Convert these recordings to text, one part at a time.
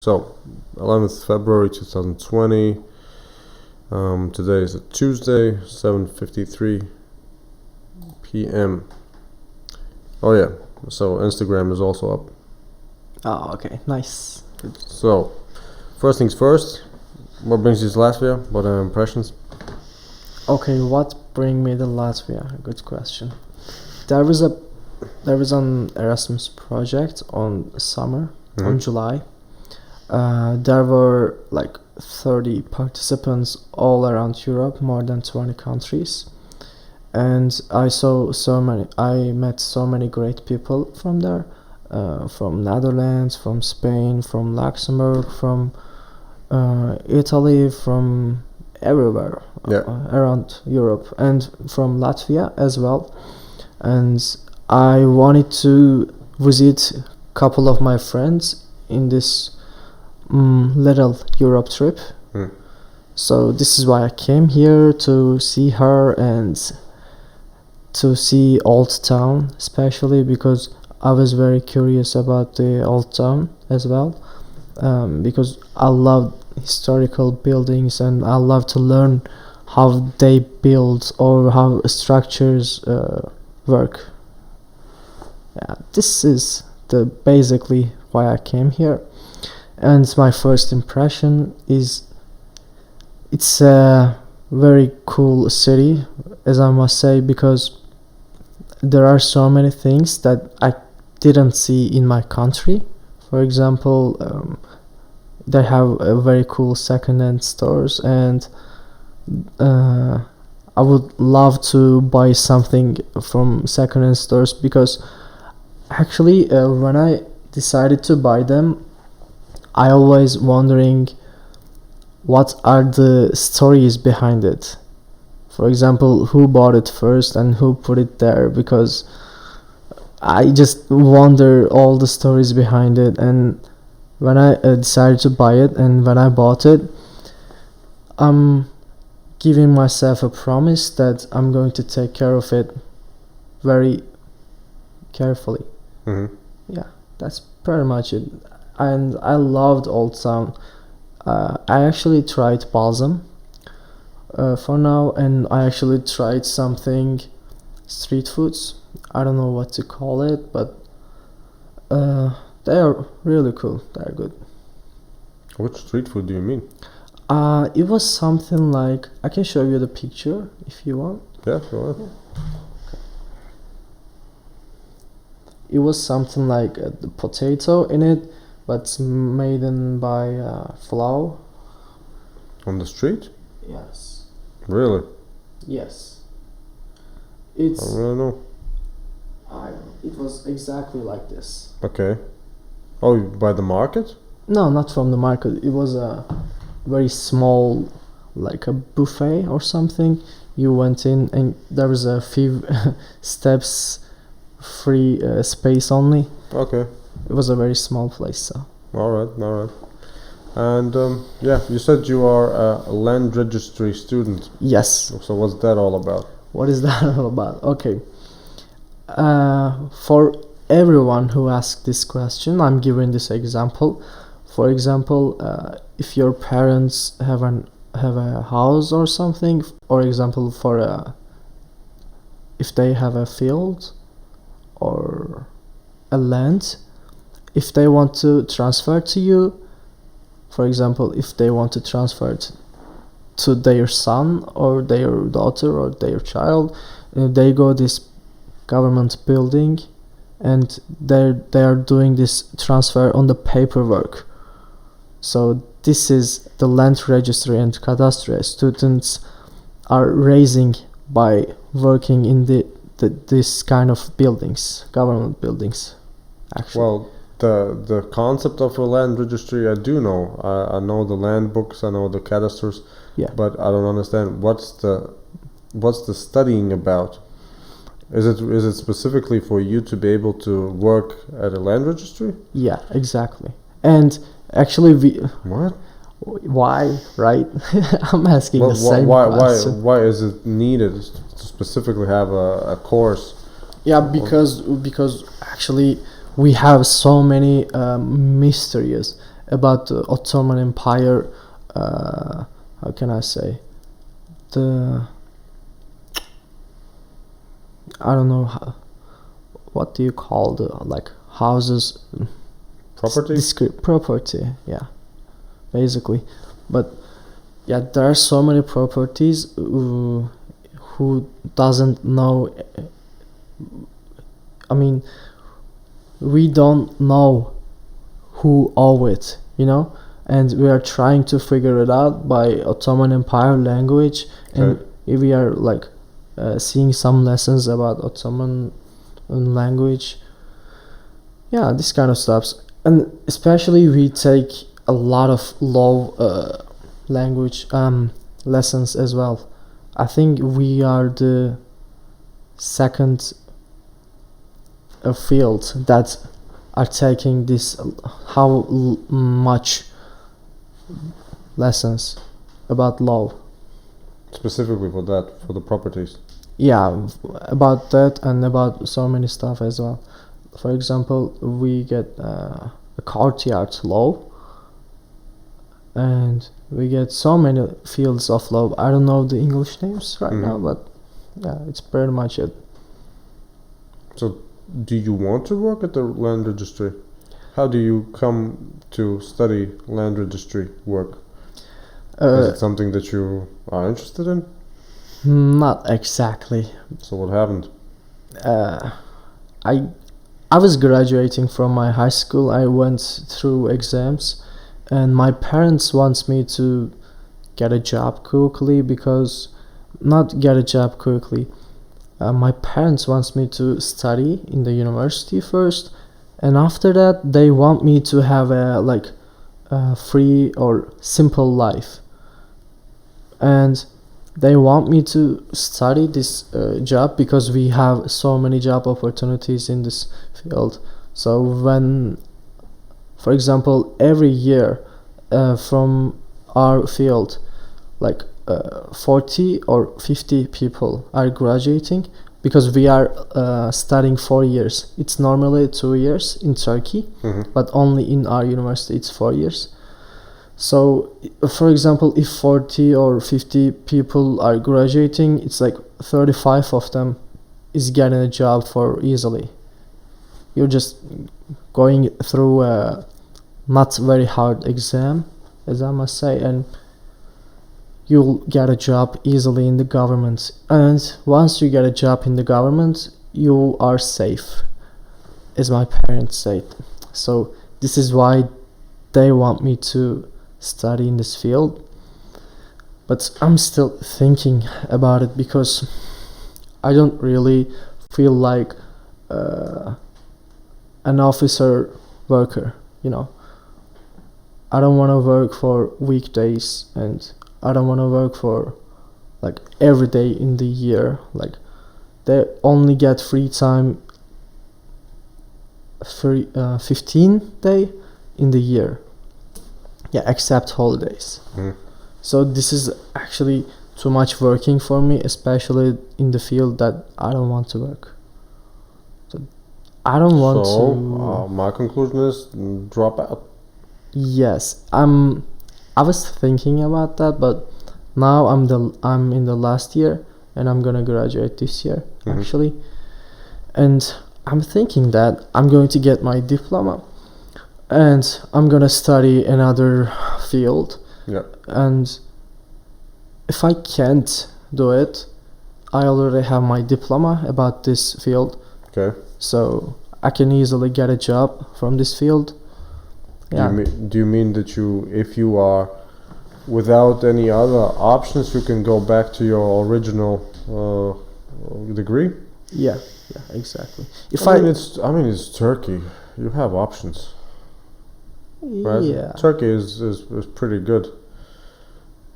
So, 11th February 2020. Today is a Tuesday, 7:53 p.m. Oh yeah, so Instagram is also up. Oh, okay, nice. Good. So, first things first, what brings you to Latvia? What are impressions? Okay, what bring me to Latvia? Good question. There was an Erasmus project on summer, on July. There were like 30 participants all around Europe, more than 20 countries, and I met so many great people from there, from Netherlands, from Spain, from Luxembourg, from Italy, from everywhere around Europe, and from Latvia as well. And I wanted to visit a couple of my friends in this little Europe trip. So this is why I came here, to see her and to see Old Town, especially because I was very curious about the Old Town as well, because I love historical buildings and I love to learn how they build or how structures work. Yeah, this is the basically why I came here. And my first impression is it's a very cool city, as I must say, because there are so many things that I didn't see in my country. For example, they have a very cool second-hand stores, and I would love to buy something from second-hand stores, because actually when I decided to buy them, I always wondering what are the stories behind it. For example, who bought it first and who put it there, because I just wonder all the stories behind it. And when I decided to buy it and when I bought it, I'm giving myself a promise that I'm going to take care of it very carefully. Yeah, that's pretty much it. And I loved Old Town. I actually tried balsam for now, and I actually tried something street foods. I don't know what to call it, but they are really cool. They're good. Which street food do you mean? It was something like, I can show you the picture if you want. Yeah, go on. Yeah. It was something like the potato in it, but made by flour. On the street? Yes. Really? Yes. I don't really know. It was exactly like this. Okay. Oh, by the market? No, not from the market. It was a very small, like a buffet or something. You went in and there was a few steps, free space only. Okay. It was a very small place, so. All right. And yeah, you said you are a land registry student. Yes. So what's that all about? What is that all about? Okay. For everyone who asks this question, I'm giving this example. For example, if your parents have a house or something, for example, if they have a field or a land, if they want to transfer to you, for example, if they want to transfer it to their son or their daughter or their child, they go this government building and they are doing this transfer on the paperwork. So this is the land registry and cadastry students are raising by working in this kind of buildings, government buildings, actually. Well, the concept of a land registry I do know. I know the land books, I know the cadasters, Yeah. but I don't understand what's the studying about. Is it specifically for you to be able to work at a land registry? Yeah, exactly. And actually, What? why, right? I'm asking the same question. Why is it needed to specifically have a course? Yeah, because actually we have so many mysteries about the Ottoman Empire. How can I say? I don't know what do you call the like houses? Property? Property, yeah, basically. But yeah, there are so many properties who doesn't know. I mean, we don't know who owe it, and we are trying to figure it out by Ottoman Empire language, and we are like seeing some lessons about Ottoman language. Yeah, this kind of stuff, and especially we take a lot of law language lessons as well. I think we are the second field that are taking this much lessons about law. Specifically for that, for the properties. Yeah, about that and about so many stuff as well. For example, we get a courtyard law, and we get so many fields of law. I don't know the English names right now, but yeah, it's pretty much it. So, do you want to work at the land registry? How do you come to study land registry work? Is it something that you are interested in? Not exactly. So what happened? I was graduating from my high school. I went through exams, and my parents wants me to get a job quickly my parents wants me to study in the university first, and after that they want me to have a free or simple life, and they want me to study this job because we have so many job opportunities in this field. So when, for example, every year from our field, 40 or 50 people are graduating, because we are studying 4 years. It's normally 2 years in Turkey, but only in our university it's 4 years. So, for example, if 40 or 50 people are graduating, it's like 35 of them is getting a job for easily. You're just going through a not very hard exam, as I must say, and you'll get a job easily in the government. And once you get a job in the government, you are safe, as my parents said. So this is why they want me to study in this field. But I'm still thinking about it, because I don't really feel like an officer worker, I don't want to work for weekdays, and I don't want to work for every day in the year. They only get free time 15 day in the year. Yeah, except holidays. So this is actually too much working for me, especially in the field that I don't want to work. So I don't want to. My conclusion is drop out. Yes, I was thinking about that, but now I'm in the last year, and I'm gonna graduate this year actually, and I'm thinking that I'm going to get my diploma, and I'm gonna study another field. Yeah. And if I can't do it, I already have my diploma about this field. Okay. So I can easily get a job from this field. Yeah. Do you mean that if you are without any other options, you can go back to your original degree? Yeah, exactly. It's Turkey. You have options. Right? Yeah. Turkey is pretty good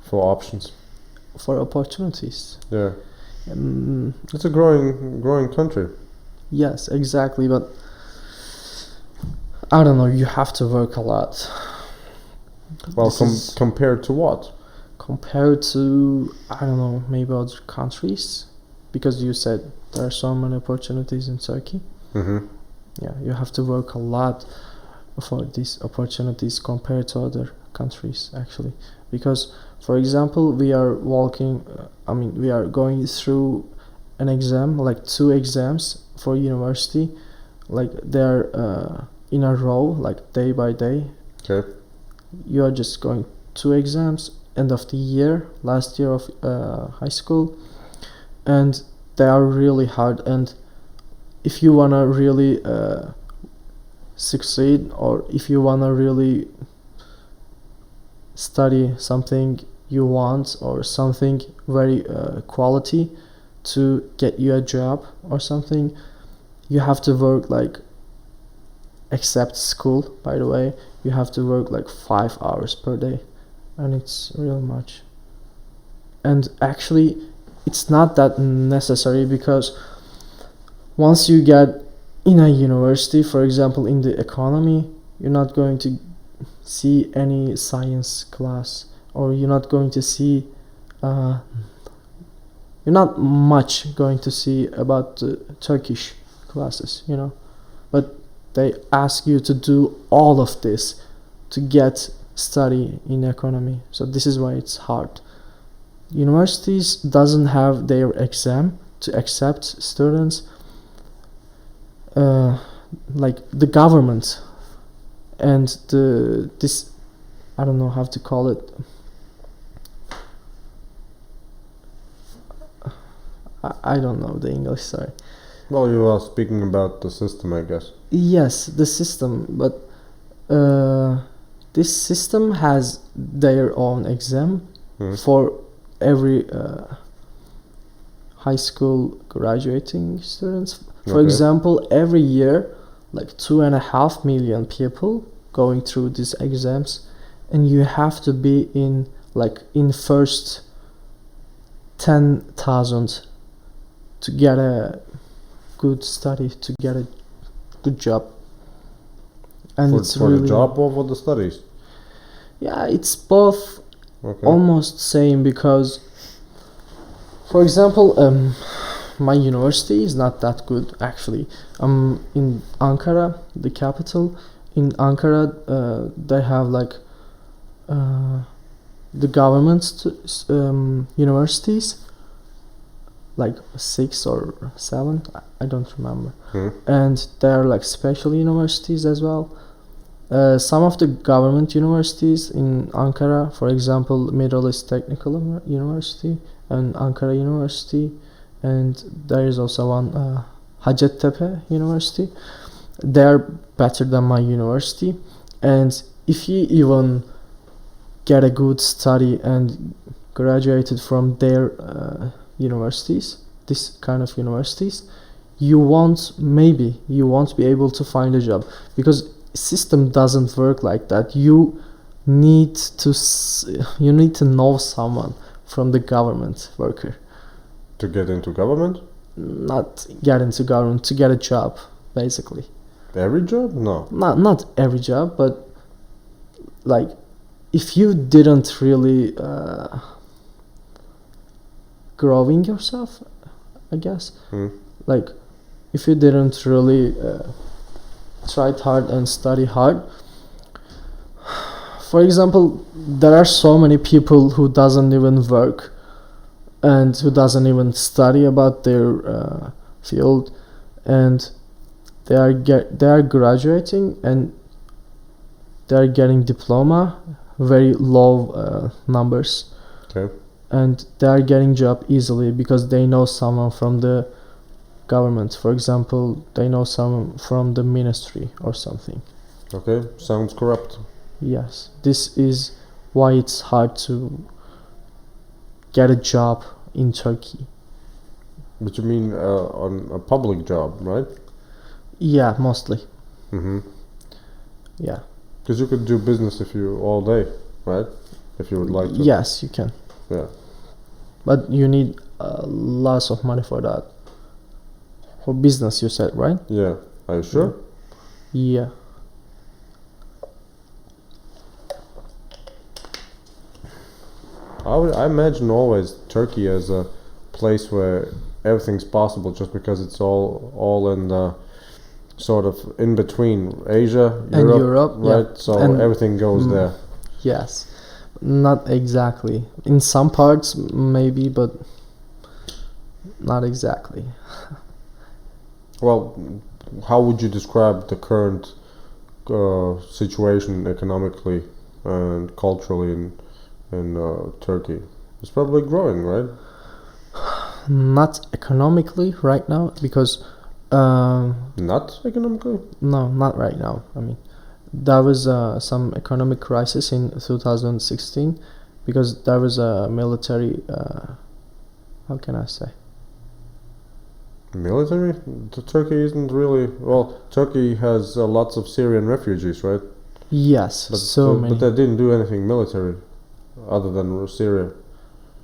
for options. For opportunities. Yeah. It's a growing country. Yes, exactly, but I don't know, you have to work a lot. Well, compared to what? Compared to, I don't know, maybe other countries, because you said there are so many opportunities in Turkey. Mm-hmm. Yeah, you have to work a lot. for these opportunities compared to other countries, actually. Because, for example, we are we are going through an exam, like 2 exams for university, like they're in a row, like day by day. Okay. You are just going 2 exams, end of the year, last year of high school, and they are really hard. And if you wanna really succeed, or if you wanna really study something you want, or something very quality to get you a job or something, you have to work like, except school, by the way, you have to work like 5 hours per day, and it's real much. And actually it's not that necessary, because once you get in a university, for example in the economy, you're not going to see any science class, or you're not going to see you're not much going to see about the Turkish classes, but they ask you to do all of this to get study in economy. So this is why it's hard. Universities doesn't have their exam to accept students. Like the government and this, I don't know how to call it. I don't know the English, sorry. Well, you are speaking about the system, I guess. Yes, the system, but this system has their own exam for every high school graduating students. For example, every year, like 2.5 million people going through these exams, and you have to be in first 10,000 to get a good study, to get a good job. And it's for really, the job or for the studies? Yeah, it's both almost same, because, for example, my university is not that good, actually. In Ankara, the capital. In Ankara, they have the government universities, like 6 or 7, I don't remember. And there are special universities as well. Some of the government universities in Ankara, for example, Middle East Technical University and Ankara University, and there is also one Hacettepe University. They are better than my university, and if you even get a good study and graduated from their universities, this kind of universities, you won't be able to find a job, because system doesn't work like that. You need to know someone from the government worker to get into government. Not get into government, to get a job, basically. Every job? No. Not every job, but if you didn't really growing yourself, I guess. If you didn't really try hard and study hard. For example, there are so many people who doesn't even work and who doesn't even study about their field, and they are graduating and they are getting diploma, very low numbers. And they are getting job easily because they know someone from the government. For example, they know someone from the ministry or something. Sounds corrupt. Yes, this is why it's hard to get a job in Turkey. But you mean on a public job, right? Yeah, mostly. Yeah. Because you could do business all day, right? If you would like to. Yes, you can. Yeah. But you need lots of money for that. For business, you said, right? Yeah. Are you sure? Yeah. I imagine always Turkey as a place where everything's possible, just because it's all in the sort of in between Asia, And Europe, right? yeah. So And everything goes there. Yes, not exactly. In some parts, maybe, but not exactly. Well, how would you describe the current situation economically and culturally in Turkey? It's probably growing, right? Not economically right now, because Not economically? no, not right now. I mean, there was some economic crisis in 2016 because there was a military. How can I say? Military? Turkey isn't really... Well, Turkey has lots of Syrian refugees, right? Yes, But, so many. But they didn't do anything military other than Syria.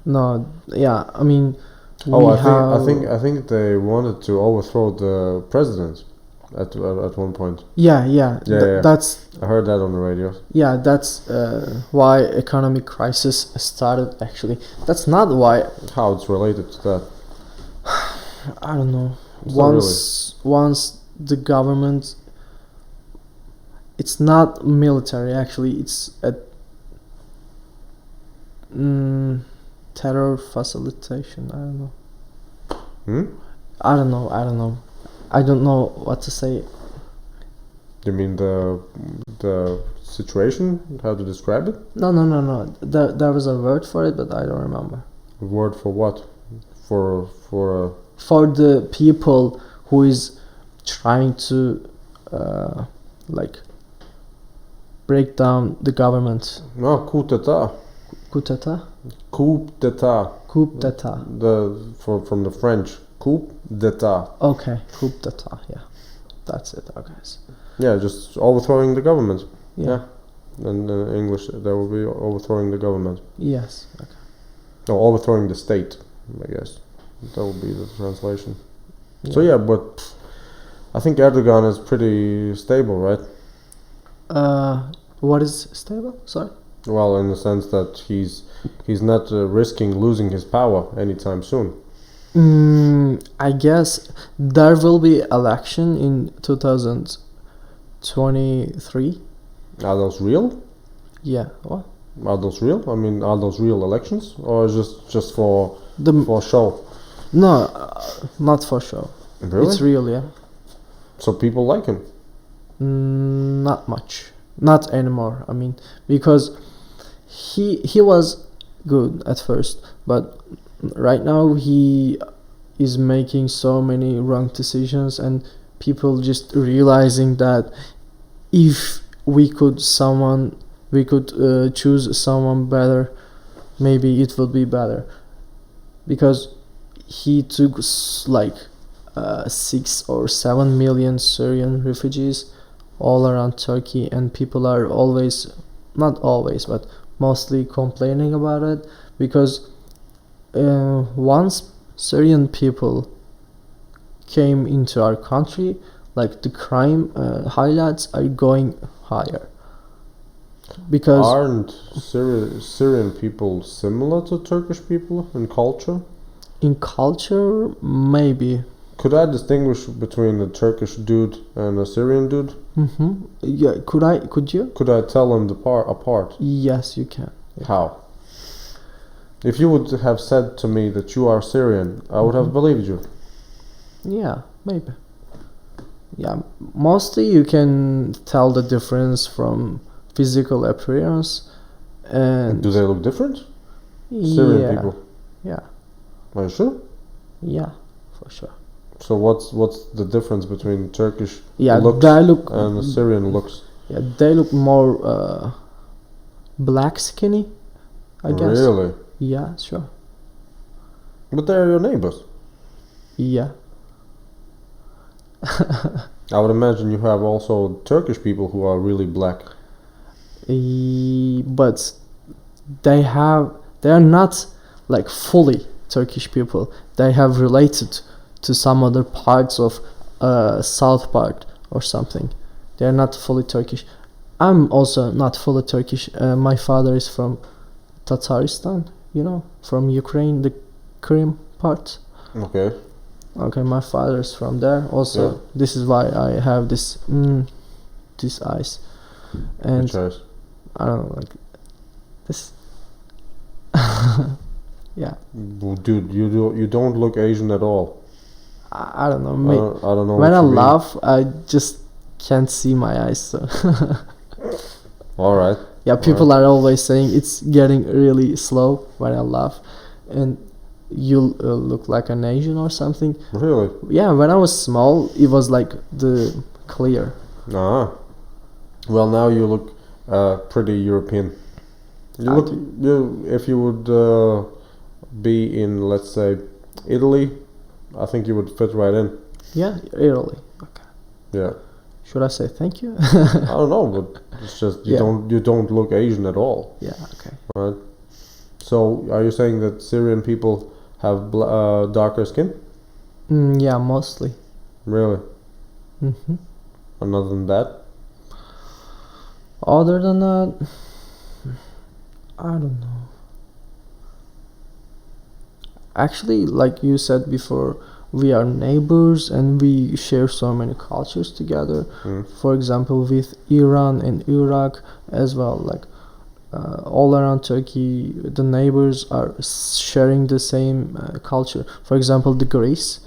No, yeah, I mean, I think they wanted to overthrow the president at one point. Yeah. That's I heard that on the radio. yeah, that's why economic crisis started. Actually, that's not why. How it's related to that? I don't know. It's not Once the government, it's not military. Actually, it's a terror facilitation. I don't know. I don't know. I don't know what to say. You mean the situation? How to describe it? No. There was a word for it, but I don't remember. A word for what? For the people who is trying to break down the government. No, coup d'état. Coup d'état? Coup d'état. Coup d'état. From the French. Coup d'état. Okay, coup d'état, yeah. That's it, okay. Yeah, just overthrowing the government. Yeah. And in English, that would be overthrowing the government. Yes, okay. No, overthrowing the state, I guess. That would be the translation. Yeah. So yeah, but I think Erdogan is pretty stable, right? What is stable? Sorry? Well, in the sense that he's not risking losing his power anytime soon. I guess there will be election in 2023. Are those real? Yeah. What? Are those real? I mean, are those real elections, or just for show? No, not for show. Really? It's real, yeah. So people like him? Not much. Not anymore. I mean, because he was good at first, but right now he is making so many wrong decisions, and people just realizing that if we could choose someone better, maybe it would be better, because he took 6 or 7 million Syrian refugees all around Turkey, and people are not always, but mostly complaining about it, because once Syrian people came into our country, like the crime highlights are going higher. Because aren't Syrian people similar to Turkish people in culture? In culture, maybe. Could I distinguish between a Turkish dude and a Syrian dude? Yeah. Could you? Could I tell them apart? Yes, you can. Yeah. How? If you would have said to me that you are Syrian, I would have believed you. Yeah, maybe. Yeah, mostly you can tell the difference from physical appearance. And do they look different? Syrian people. Yeah. Are you sure? Yeah, for sure. So what's the difference between Turkish looks and Syrian looks? Yeah, they look more black skinny, I guess. Really? Yeah, sure. But they're your neighbors. Yeah. I would imagine you have also Turkish people who are really black. But they are not like fully Turkish people. They have related to some other parts of south part or something. They are not fully Turkish. I'm also not fully Turkish. My father is from Tataristan, from Ukraine, the Crimea part. Okay. Okay, my father's from there. Also, Yeah. this is why I have this these eyes, and Which eyes? I don't know, like this. Yeah, Well, dude, you don't look Asian at all. I don't know. I don't know. When what I you mean. laugh, I just can't see my eyes. So All right. yeah, people are always saying it's getting really slow when I laugh, and you look like an Asian or something. Really? Yeah, when I was small, it was like the clear. Ah. Well, now you look pretty European. You I look. If you would be in, let's say, Italy, I think you would fit right in. Yeah, Italy. Okay. Yeah. Should I say thank you? I don't know, but it's just you Yeah. don't look Asian at all. Yeah. Okay. Right. So, are you saying that Syrian people have darker skin? Yeah, mostly. Really? hmm And other than that? Other than that, I don't know. Actually, like you said before, we are neighbors and we share so many cultures together. Mm. For example, with Iran and Iraq as well, like all around Turkey, the neighbors are sharing the same culture. For example, the Greece.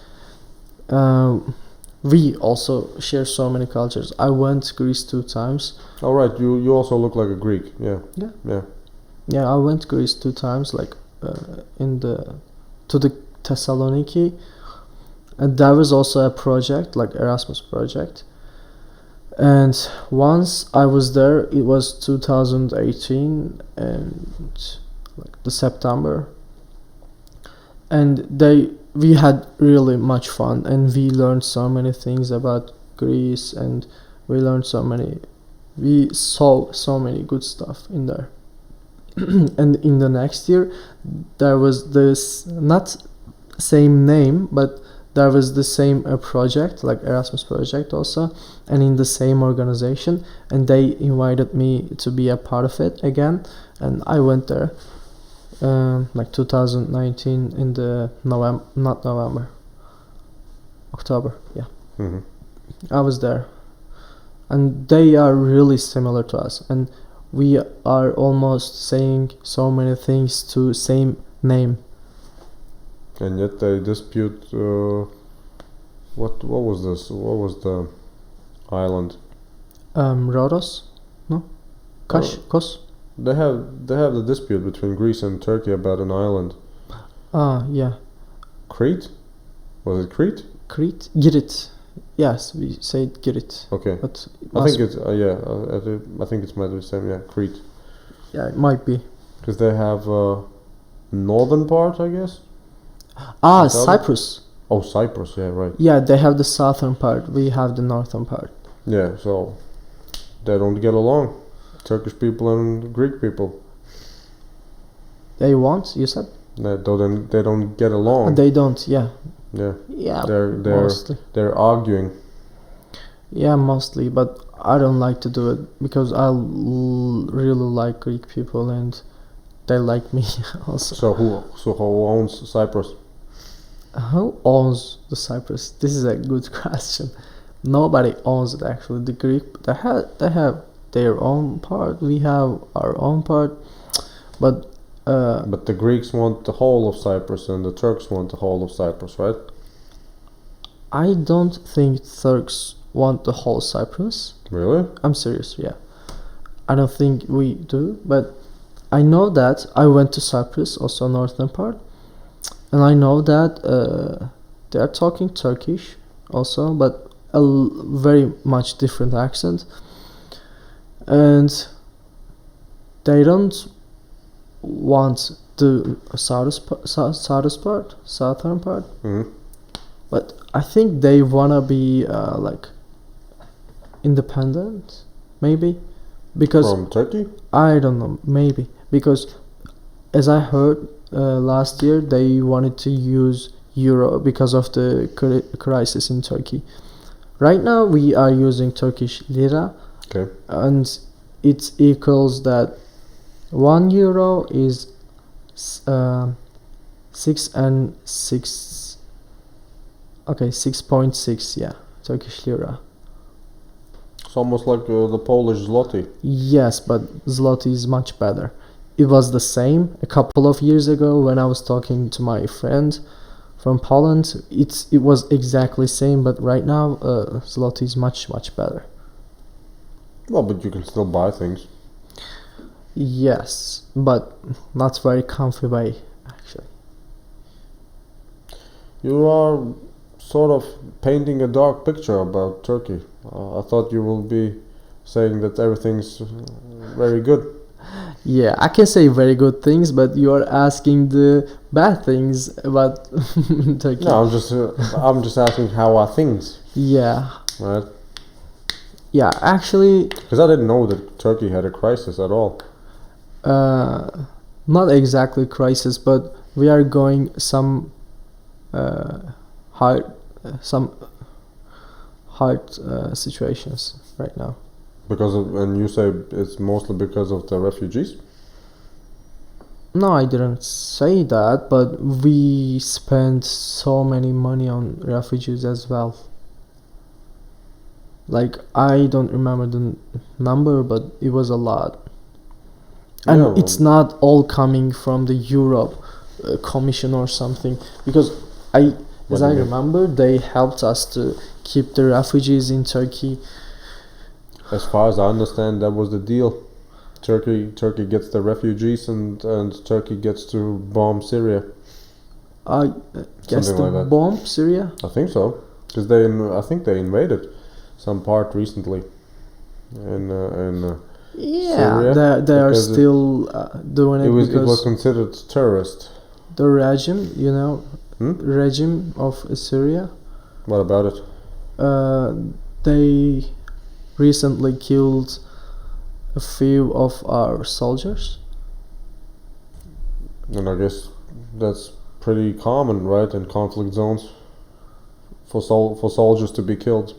We also share so many cultures. I went to Greece 2 times. All right. You also look like a Greek. Yeah. Yeah. Yeah. Yeah, I went to Greece 2 times, like to the Thessaloniki, and there was also a project, like Erasmus project. And once I was there, it was 2018 and like the September, and we had really much fun, and we learned so many things about Greece, and we saw so many good stuff in there. And in the next year there was this, not same name, but there was the same project, like Erasmus project also, and in the same organization, and they invited me to be a part of it again, and I went there like 2019 in the October. Yeah. Mm-hmm. I was there, and they are really similar to us, and we are almost saying so many things to same name. And yet they dispute. What was this? What was the island? Rhodos, no, Kos. They have the dispute between Greece and Turkey about an island. Yeah. Crete? Was it Crete? Crete, Girit. Yes, we say Girit. Okay. But I think it's I think it's might be the same. Yeah, Crete. Yeah, it might be. Because they have northern part, I guess. Cyprus. Oh, Cyprus. Yeah, right. Yeah, they have the southern part. We have the northern part. Yeah, so they don't get along. Turkish people and Greek people. They won't. You said. They don't get along. They don't. Yeah. Yeah. Yeah. Mostly. They're arguing. Yeah, mostly, but I don't like to do it because I really like Greek people and they like me also. So who owns Cyprus? Who owns the Cyprus? This is a good question. Nobody owns it actually. The Greek they have their own part. We have our own part, but the Greeks want the whole of Cyprus and the Turks want the whole of Cyprus, right? I don't think Turks want the whole Cyprus. Really? I'm serious, yeah. I don't think we do, but I know that I went to Cyprus, also northern part, and I know that they are talking Turkish also, but very much different accent, and they don't want the southern part. Mm-hmm. But I think they wanna be like independent, maybe, because from Turkey. I don't know, maybe because as I heard last year they wanted to use euro because of the crisis in Turkey. Right now we are using Turkish lira, okay, and it equals that €1 is 6 and 6 Okay, 6.6, yeah, Turkish lira. It's almost like the Polish zloty. Yes, but zloty is much better. It was the same a couple of years ago when I was talking to my friend from Poland. It was exactly same, but right now zloty is much better. Well, but you can still buy things. Yes, but not very comfy way, actually. You are sort of painting a dark picture about Turkey. I thought you will be saying that everything's very good. Yeah, I can say very good things, but you are asking the bad things about Turkey. No, I'm just asking how are things, Yeah, right? yeah. Actually, Because I didn't know that Turkey had a crisis at all. not exactly crisis, but we are going some hard, some hard situations right now. Because of, and you say it's mostly because of the refugees? No, I didn't say that, but we spent so many money on refugees as well. Like, I don't remember the number, but it was a lot. And Yeah, it's not all coming from the Europe Commission or something, because What as do you I mean? remember, they helped us to keep the refugees in Turkey. As far as I understand, that was the deal. Turkey gets the refugees, and Turkey gets to bomb Syria. I guess Something the like that. bomb Syria. I think so, because I think they invaded some part recently. In Yeah, Syria, they are because still doing it it was because considered terrorist. the regime, Hmm? regime of Syria, What about it? they recently killed a few of our soldiers. And I guess that's pretty common, right, in conflict zones, for soldiers to be killed.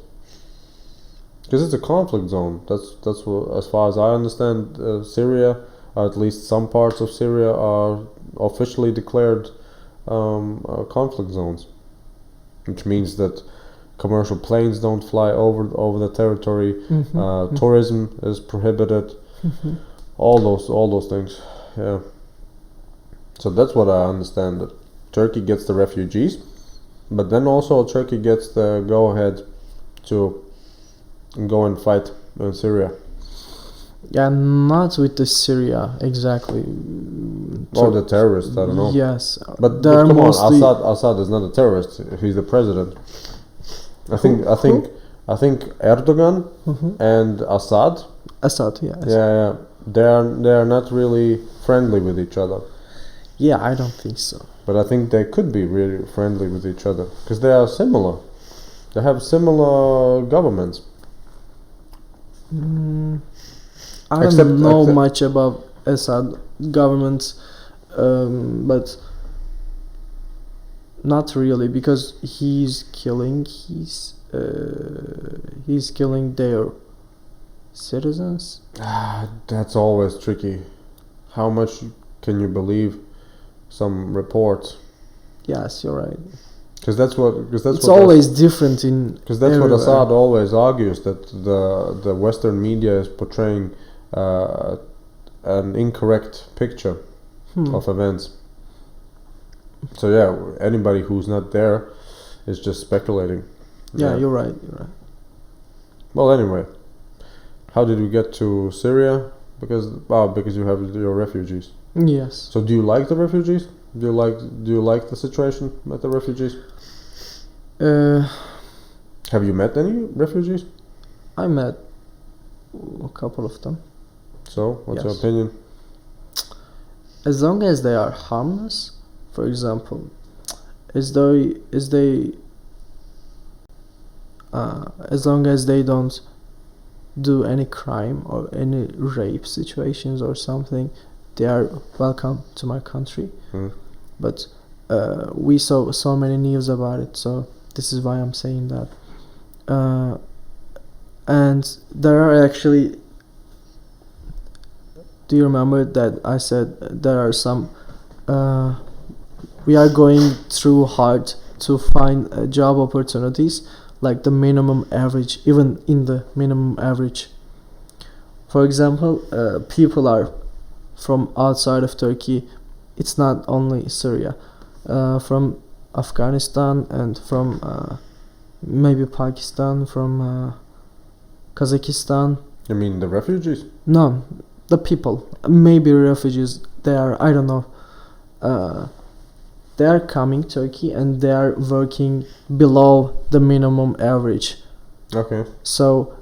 Because it's a conflict zone. That's what, as far as I understand, Syria, or at least some parts of Syria, are officially declared conflict zones, which means that commercial planes don't fly over the territory. Tourism is prohibited. All those things. Yeah. So that's what I understand. That Turkey gets the refugees, but then also Turkey gets the go ahead to go and fight in Syria. Yeah, not with the Syria exactly. Or the terrorists, I don't know. Yes, But they are come on, mostly Assad is not a terrorist. He's the president. I think Erdogan and Assad. Assad. Yeah, Yeah. They are not really friendly with each other. yeah. I don't think so. But I think they could be really friendly with each other because they are similar. They have similar governments. I don't know much about Assad government, but not really, because he's killing their citizens. That's always tricky. How much can you believe some reports? Yes, you're right. Because that's what. It's always different in. Because that's what everywhere. Assad always argues, that the Western media is portraying an incorrect picture of events. So yeah, anybody who's not there is just speculating. Yeah, you're right. Well, anyway, how did we get to Syria? Because you have your refugees. Yes. So do you like the refugees? Do you like the situation with the refugees? Have you met any refugees? I met a couple of them. So, what's your Yes. opinion? As long as they are harmless, for example, as long as they don't do any crime or any rape situations or something, they are welcome to my country. But we saw so many news about it, so this is why I'm saying that. And there are actually, do you remember that I said there are some we are going through hard to find job opportunities, like the minimum average, even in the minimum average. For example, people are from outside of Turkey. It's not only Syria, from Afghanistan and from maybe Pakistan, from Kazakhstan. You mean the refugees? No, the people, maybe refugees. They are, I don't know. They are coming Turkey and they are working below the minimum average. Okay. So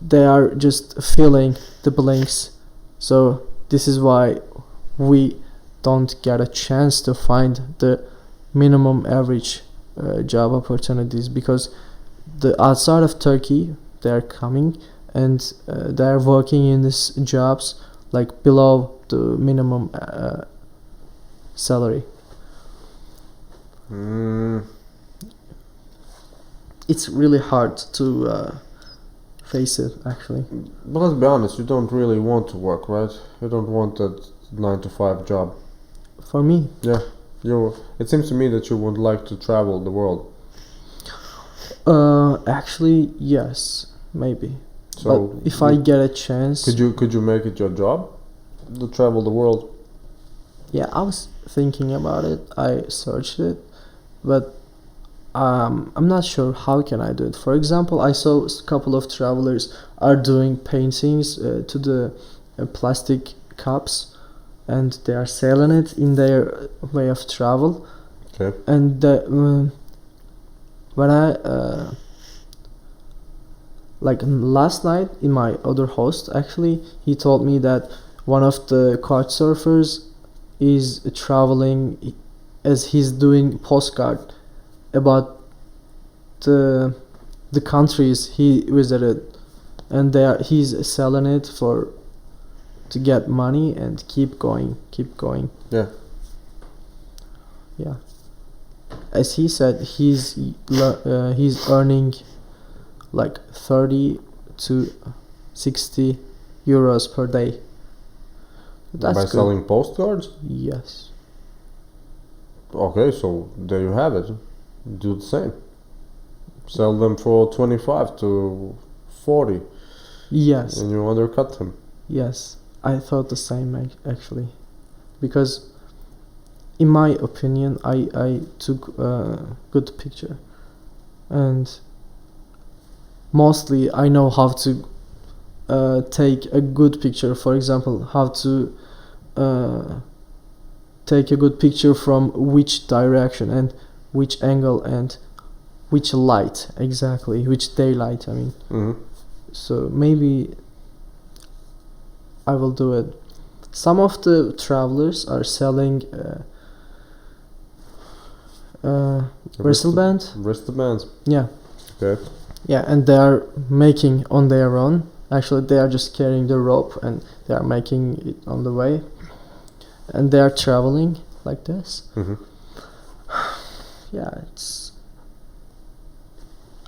they are just filling the blanks. So this is why we don't get a chance to find the minimum average job opportunities, because the outside of Turkey they are coming and they are working in these jobs like below the minimum salary. It's really hard to face it, actually. But let's be honest, you don't really want to work, right? You don't want that 9 to 5 job. For me? Yeah. It seems to me that you would like to travel the world. Actually, yes, maybe. So but if I get a chance, could you make it your job to travel the world? Yeah, I was thinking about it. I searched it, but I'm not sure how can I do it. For example, I saw a couple of travelers are doing paintings to the plastic cups, and they are selling it in their way of travel. Okay. And when I like last night in my other host, actually, he told me that one of the couch surfers is traveling as he's doing postcard about the countries he visited, and he's selling it to get money and keep going. Yeah. As he said, he's earning like 30 to 60 euros per day. That's by good. Selling postcards? Yes. Okay, so there you have it. Do the same. Sell them for 25 to 40. Yes. And you undercut them. Yes. I thought the same actually. Because in my opinion, I took a good picture. And mostly I know how to take a good picture. For example, how to take a good picture from which direction and which angle and which light exactly, which daylight, I mean. Mm-hmm. So maybe I will do it. Some of the travelers are selling wristbands. Wristbands. Yeah. Okay. Yeah, and they are making on their own. Actually, they are just carrying the rope and they are making it on the way. And they are traveling like this. Mm-hmm. Yeah,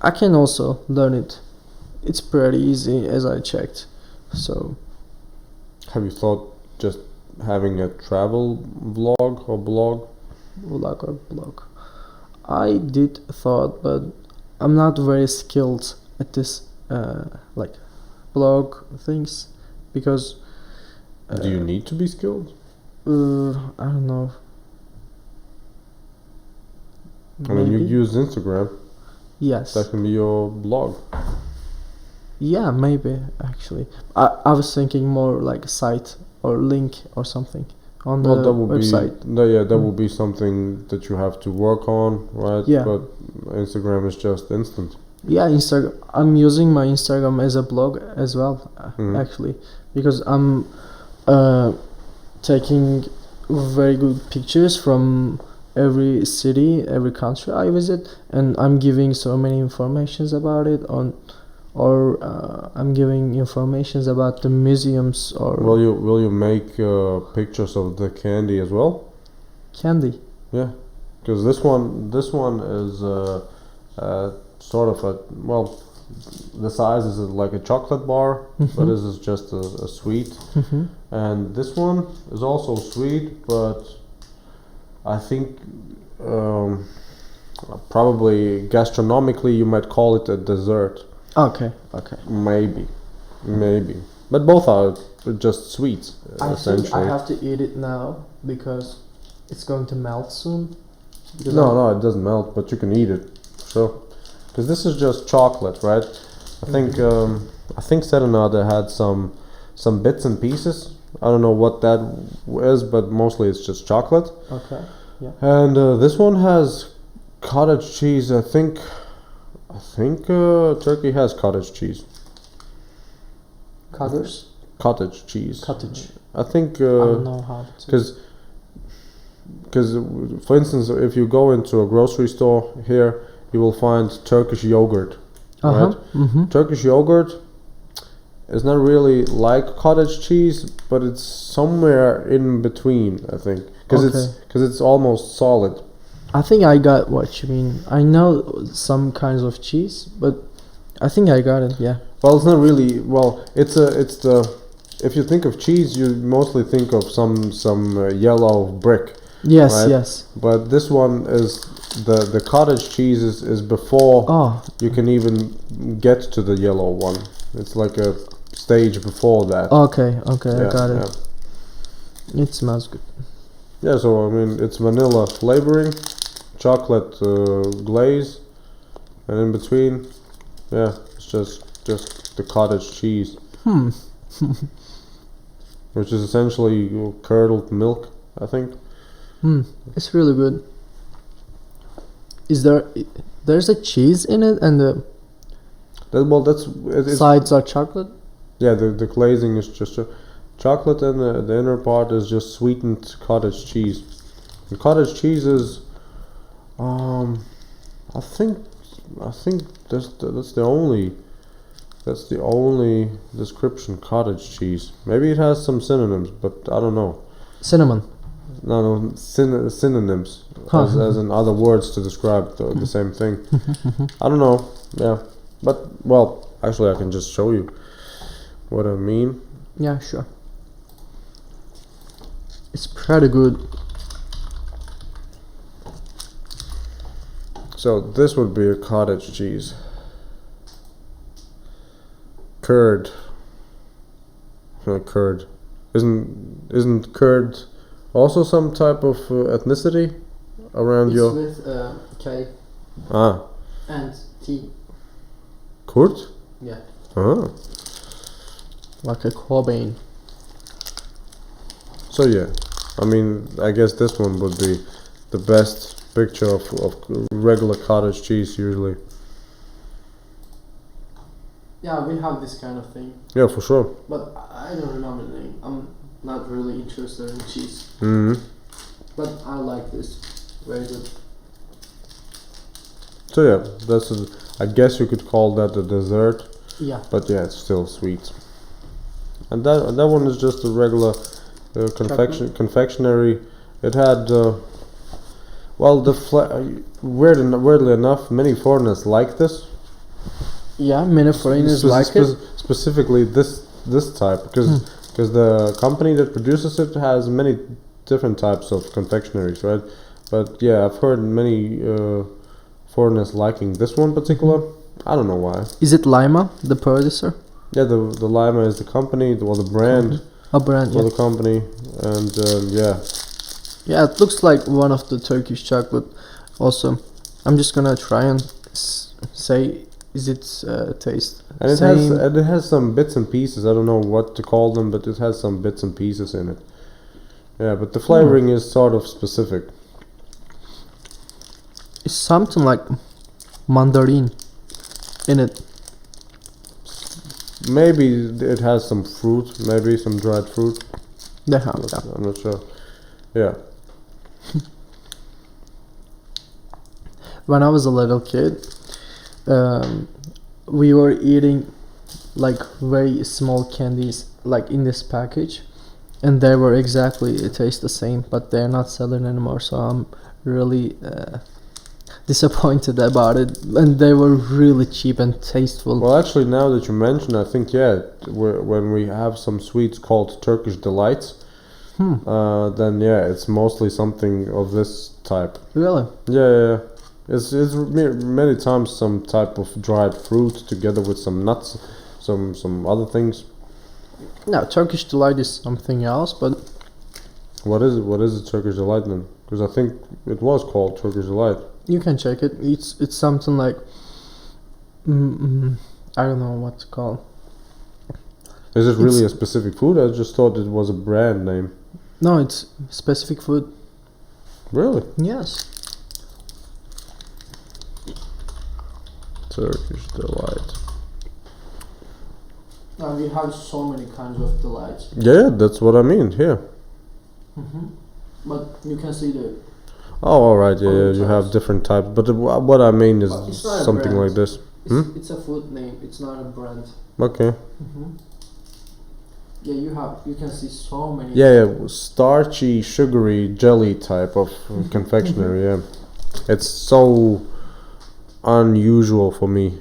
I can also learn it. It's pretty easy as I checked. So have you thought just having a travel vlog or blog? Vlog or blog. I did thought, but I'm not very skilled at this like blog things, because do you need to be skilled? I don't know. I mean, you use Instagram. Yes. That can be your blog. Yeah, maybe actually. I was thinking more like a site or link or something on the website. That would be something that you have to work on, right? Yeah. But Instagram is just instant. Yeah, Instagram. I'm using my Instagram as a blog as well, actually, because I'm taking very good pictures from every city, every country I visit, and I'm giving so many informations about it I'm giving informations about the museums. Or will you make pictures of the candy as well? Candy. Yeah, because this one is sort of the size is like a chocolate bar, but this is just a sweet. And this one is also sweet, but I think Probably gastronomically, you might call it a dessert. Okay. Maybe. But both are just sweets, I essentially. think I have to eat it now because it's going to melt soon. No, it doesn't melt, but you can eat it. Sure. Because this is just chocolate, right? I think Serenade had some bits and pieces. I don't know what that is, but mostly it's just chocolate. Okay. Yeah. And this one has cottage cheese. I think Turkey has cottage cheese. Cottage cheese. Cottage. I think. I don't know how to. Because, for instance, if you go into a grocery store here, you will find Turkish yogurt. Right? Mm-hmm. Turkish yogurt is not really like cottage cheese, but it's somewhere in between, I think, because it's almost solid. I think I got what you mean. I know some kinds of cheese, but I think I got it. Yeah. Well, it's not really. Well, it's the. If you think of cheese, you mostly think of some yellow brick. Yes, right? yes. But this one is the cottage cheese is before you can even get to the yellow one. It's like a stage before that. Okay, Yeah, I got it. Yeah. It smells good. Yeah, so I mean, it's vanilla flavoring, chocolate glaze, and in between, yeah, it's just the cottage cheese. Which is essentially curdled milk, I think. It's really good. There's a cheese in it and the sides are chocolate? Yeah, the glazing is just chocolate, and the inner part is just sweetened cottage cheese. The cottage cheese is, I think that's the only description, cottage cheese. Maybe it has some synonyms, but I don't know. Cinnamon. No, synonyms as in other words to describe the same thing. I don't know. Yeah, but well, actually, I can just show you what I mean. Yeah, sure. It's pretty good. So this would be a cottage cheese. Curd. Curd. Isn't curd also some type of ethnicity around your? It's with K. And T. Kurd? Yeah. Like a Cobain. So yeah, I mean, I guess this one would be the best picture of regular cottage cheese usually. Yeah, we have this kind of thing. Yeah, for sure. But I don't remember the name. I'm not really interested in cheese. But I like this. Very good. So yeah, I guess you could call that a dessert. Yeah. But yeah, it's still sweet. And that one is just a regular confectionery. It had weirdly enough, many foreigners like this. Yeah, many foreigners like it. Specifically this type, because the company that produces it has many different types of confectionaries, right? But yeah, I've heard many foreigners liking this one particular. I don't know why. Is it Lima, the producer? Yeah, the Lima is the company, the brand. A brand, for the company, and yeah. Yeah, it looks like one of the Turkish chocolate. Also, I'm just gonna try and say, is it taste? And it has some bits and pieces. I don't know what to call them, but it has some bits and pieces in it. Yeah, but the flavoring is sort of specific. It's something like mandarin in it. Maybe it has some fruit, maybe some dried fruit. I'm not sure. Yeah. When I was a little kid, we were eating like very small candies, like in this package, and they were it tastes the same, but they're not selling anymore. So I'm really disappointed about it, and they were really cheap and tasteful. Well, actually, now that you mention, I think when we have some sweets called Turkish delights, then yeah, it's mostly something of this type. Really? Yeah. It's many times some type of dried fruit together with some nuts, some other things. No, Turkish delight is something else, but What is it? What is a Turkish delight then? Because I think it was called Turkish delight. you can check it. It's something like I don't know what to call. Is it really a specific food? I just thought it was a brand name. No, it's specific food. Really? Yes. Turkish delight. Now we have so many kinds of delights. Yeah, that's what I mean here. But you can see the. Oh, all right. Yeah, Other you have types. different types. But what I mean is But it's not a something brand. like this. It's a food name. It's not a brand. Okay. Yeah, you can see so many. Yeah, starchy, sugary, jelly type of confectionery. Yeah, it's so unusual for me.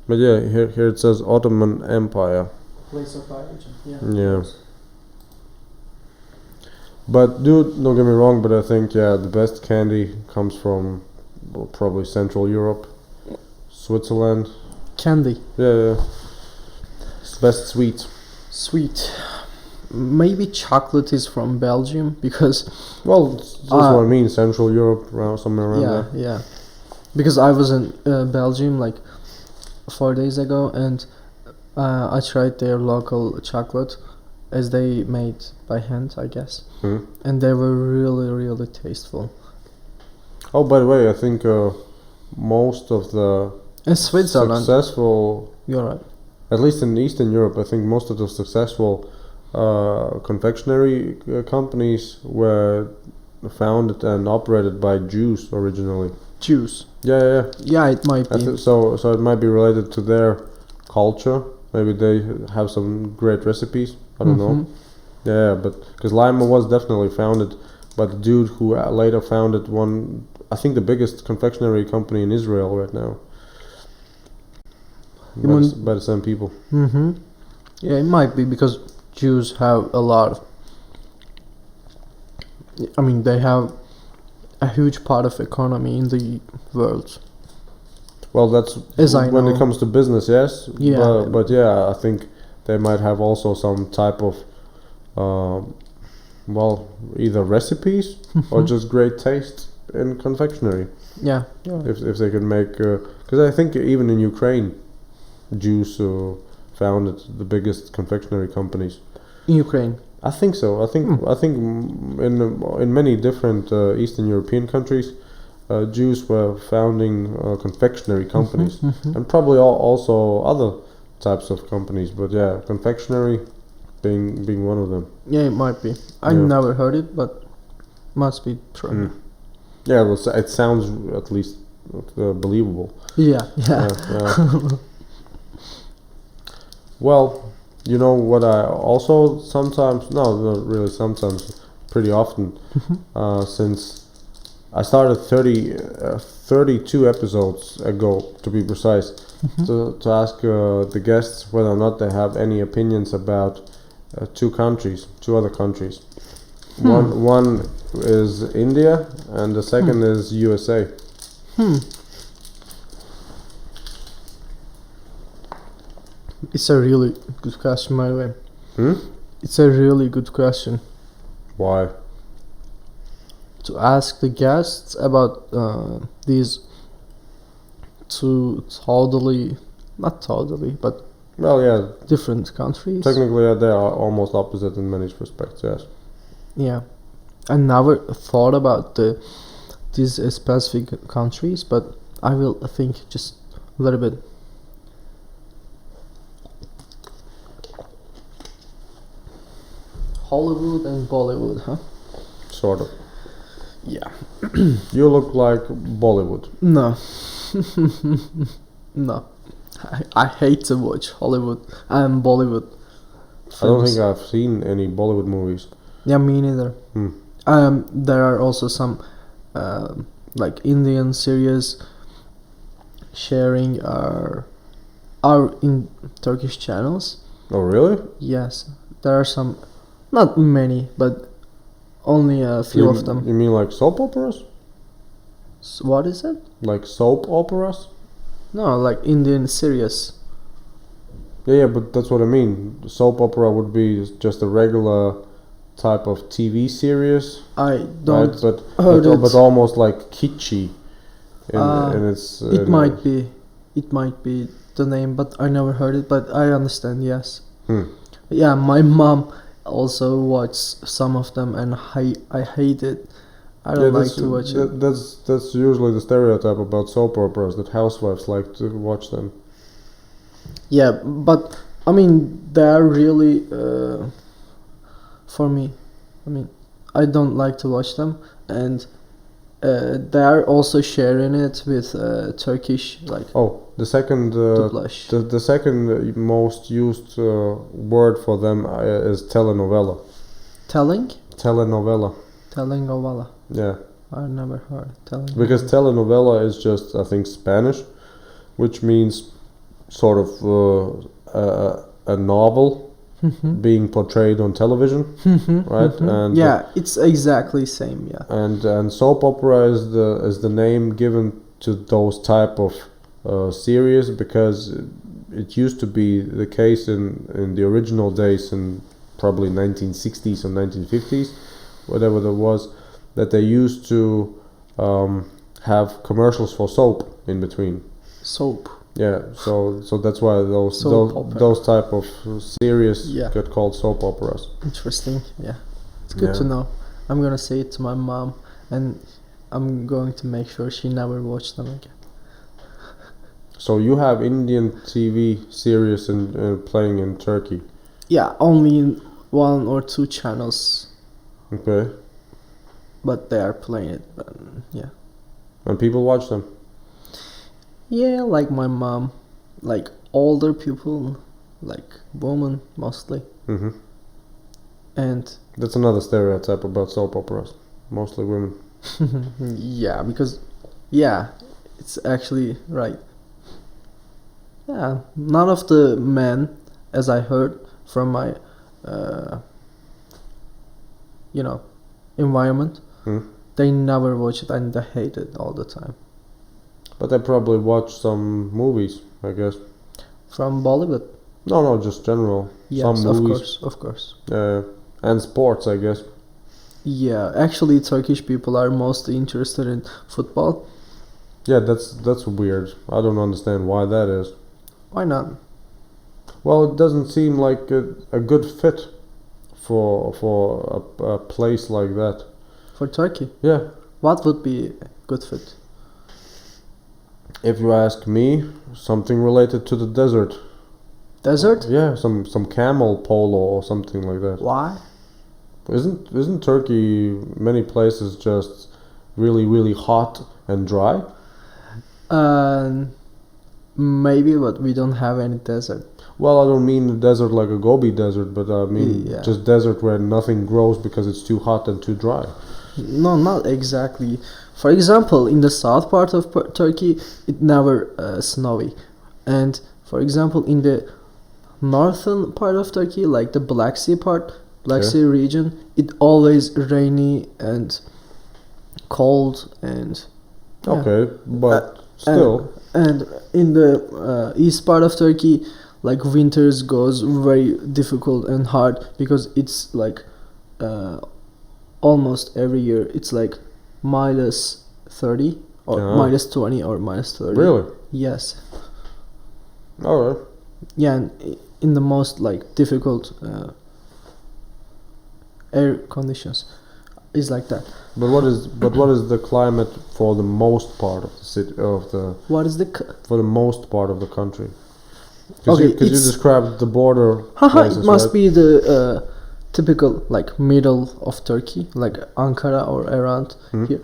But yeah, here it says Ottoman Empire. Place of origin. Yeah. Yeah. But dude, don't get me wrong, but I think the best candy comes from probably Central Europe, Switzerland. Candy. Yeah. It's best sweet. Sweet. Maybe chocolate is from Belgium because. Well, that's what I mean. Central Europe, somewhere around there. Yeah. Because I was in Belgium like 4 days ago, and I tried their local chocolate, as they made by hand, I guess, and they were really, really tasteful. Oh, by the way, I think most of the In Switzerland, successful, you're right. at least in Eastern Europe, I think most of the successful confectionery companies were founded and operated by Jews originally. Jews. Yeah. Yeah, it might be. So it might be related to their culture. Maybe they have some great recipes. I don't know. Yeah, but because Lima was definitely founded by the dude who later founded one, I think the biggest confectionery company in Israel right now. By the same people. Yeah, it might be because Jews have a lot of. I mean, they have a huge part of economy in the world. Well, that's As I when know. it comes to business, yes. Yeah. But yeah, I think they might have also some type of, either recipes or just great taste in confectionery. Yeah. If they can make, because I think even in Ukraine, Jews founded the biggest confectionery companies. In Ukraine. I think so. I think in many different Eastern European countries, Jews were founding confectionery companies, and probably also other types of companies. But yeah, confectionery being one of them. Yeah, it might be. I never heard it, but must be true. Yeah, well, it sounds at least believable. Yeah. Well, you know what I also sometimes, no, not really sometimes, pretty often, since I started 32 episodes ago, to be precise, to ask the guests whether or not they have any opinions about two other countries. One is India and the second is USA. It's a really good question, by the way. It's a really good question. Why? To ask the guests about these two not totally, but Well, yeah, different countries. technically they are almost opposite in many respects, yes. Yeah, I never thought about these specific countries, but I will think just a little bit. Hollywood and Bollywood, huh? Sort of. Yeah. You look like Bollywood. No. No. I hate to watch Hollywood and Bollywood films. I don't think I've seen any Bollywood movies. Yeah, me neither. There are also some like Indian series sharing our in Turkish channels. Oh, really? Yes, there are some, not many, but only a few of them. You mean like soap operas? What is it? Like soap operas? No, like Indian series. Yeah, but that's what I mean. Soap opera would be just a regular type of TV series, I don't right? But heard it. but almost like kitschy. And it's It might be. It might be the name, but I never heard it. But I understand. Yes. Yeah, my mom also watched some of them, and I hate it. I don't like to watch it. That's usually the stereotype about soap operas, that housewives like to watch them. Yeah, but I mean, they're really for me. I mean, I don't like to watch them, and they're also sharing it with Turkish, like. Oh, the second dublage. the second most used word for them is telenovela. Telenovela. Telenovela. Yeah. I never heard telenovela. Because telenovela is just, I think, Spanish, which means sort of a novel being portrayed on television, right? And yeah, it's exactly same. Yeah. And soap opera is the name given to those type of series, because it used to be the case in the original days, in probably 1960s or 1950s, whatever there was, that they used to have commercials for soap in between. Soap. Yeah, so that's why those type of series get called soap operas. Interesting. Yeah, it's good to know. I'm gonna say it to my mom, and I'm going to make sure she never watched them again. So you have Indian TV series playing in Turkey? Yeah, only in 1 or 2 channels. Okay. But they are playing it. But yeah. And people watch them? Yeah, like my mom, like older people, like women mostly. And that's another stereotype about soap operas, mostly women. Yeah, because it's actually right. Yeah, none of the men, as I heard from my environment, they never watch it and they hate it all the time. But they probably watch some movies, I guess. From Bollywood? No, just general. Yes, some movies. of course. And sports, I guess. Yeah, actually Turkish people are mostly interested in football. Yeah, that's weird. I don't understand why that is. Why not? Well, it doesn't seem like a good fit for a place like that. For Turkey? Yeah. What would be a good fit? If you ask me, something related to the desert. Desert? Yeah, some camel polo or something like that. Why? Isn't Turkey many places just really, really hot and dry? Maybe, but we don't have any desert. Well, I don't mean the desert like a Gobi desert, but I mean just desert where nothing grows because it's too hot and too dry. No, not exactly. For example, in the south part of Turkey, it never snowy. And for example, in the northern part of Turkey, like the Black Sea Sea region, it always rainy and cold and okay, but still. And in the east part of Turkey, like winters goes very difficult and hard because it's like almost every year it's like -30 or -20 or -30. Really? Yes. Alright. Yeah, and in the most like difficult air conditions is like that. But what is the climate for the most part of the city What is the for the most part of the country? Okay, you described the border places, it must right? be the typical like middle of Turkey, like Ankara or around here.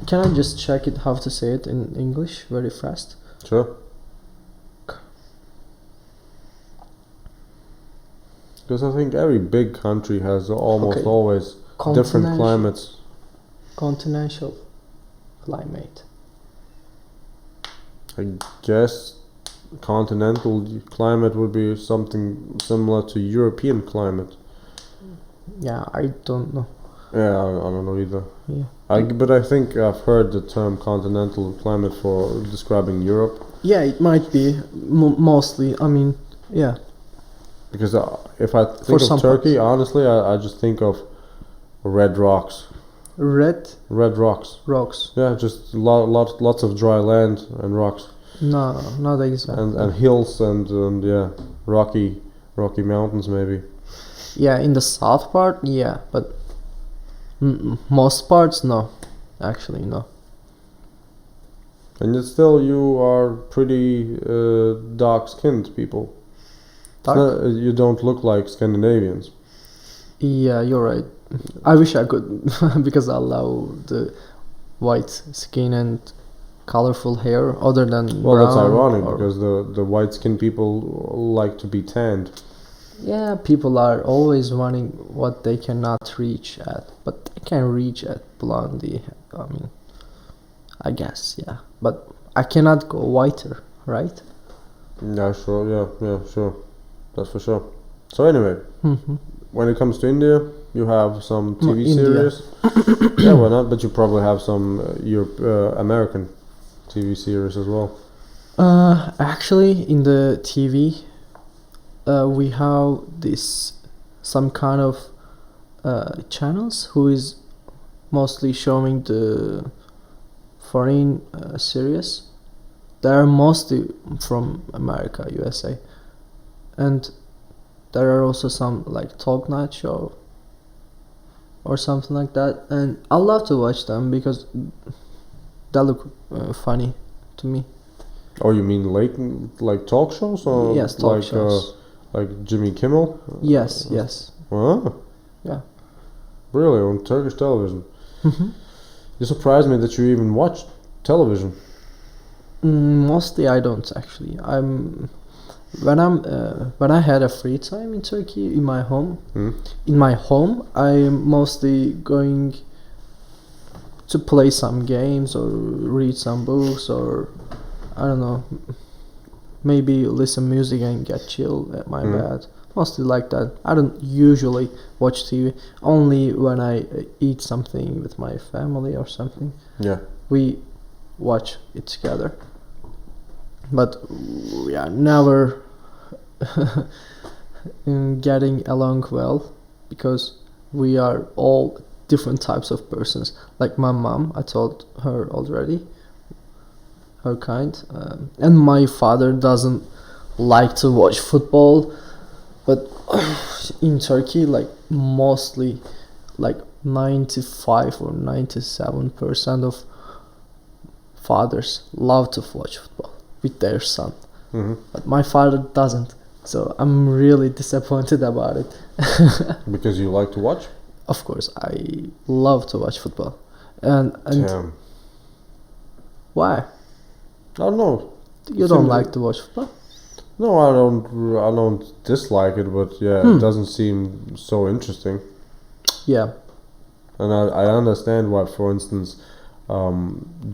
Can I just check it how to say it in English very fast? Sure. Because I think every big country has almost always different climates. Continental climate. I guess continental climate would be something similar to European climate. Yeah, I don't know. Yeah, I don't know either. Yeah. But I think I've heard the term continental climate for describing Europe. Yeah, it might be mostly. I mean, yeah. Because if I think of Turkey, honestly, I just think of red rocks. Red rocks. Rocks. Yeah, just lots of dry land and rocks. No, not exactly. And hills and yeah, rocky mountains maybe. Yeah, in the south part, yeah, but most parts, no. Actually, no. And yet still you are pretty dark-skinned people. You don't look like Scandinavians. Yeah, you're right. I wish I could, because I love the white skin and colorful hair other than well, brown. That's ironic because the white-skinned people like to be tanned. Yeah, people are always wanting what they cannot reach at, but they can reach at blondie. I mean, I guess, yeah, but I cannot go whiter, right? Yeah, sure. Yeah, sure. That's for sure. So anyway, when it comes to India, you have some TV series. Yeah, why not? But you probably have some American TV series as well. Actually, in the TV, we have some kind of channels who is mostly showing the foreign series. They are mostly from America, USA, and there are also some like talk night show or something like that, and I love to watch them because they look funny to me. Oh, you mean like talk shows or yes, talk shows. Like Jimmy Kimmel? Yes. Ah. Yeah. Really, on Turkish television? You surprised me that you even watch television. Mostly I don't actually. When I had a free time in Turkey in my home, I'm mostly going to play some games or read some books or I don't know, maybe listen music and get chill at my bed. Mostly like that. I don't usually watch TV. Only when I eat something with my family or something. Yeah. We watch it together. But we are never getting along well because we are all different types of persons. Like my mom, I told her already, her kind, and my father doesn't like to watch football, but in Turkey, like mostly, like 95 or 97% of fathers love to watch football with their son, but my father doesn't. So I'm really disappointed about it. Because you like to watch? Of course, I love to watch football, and Damn. Why? I don't know. You don't like to watch football? No, I don't dislike it, but yeah, it doesn't seem so interesting. Yeah. And I understand why, for instance,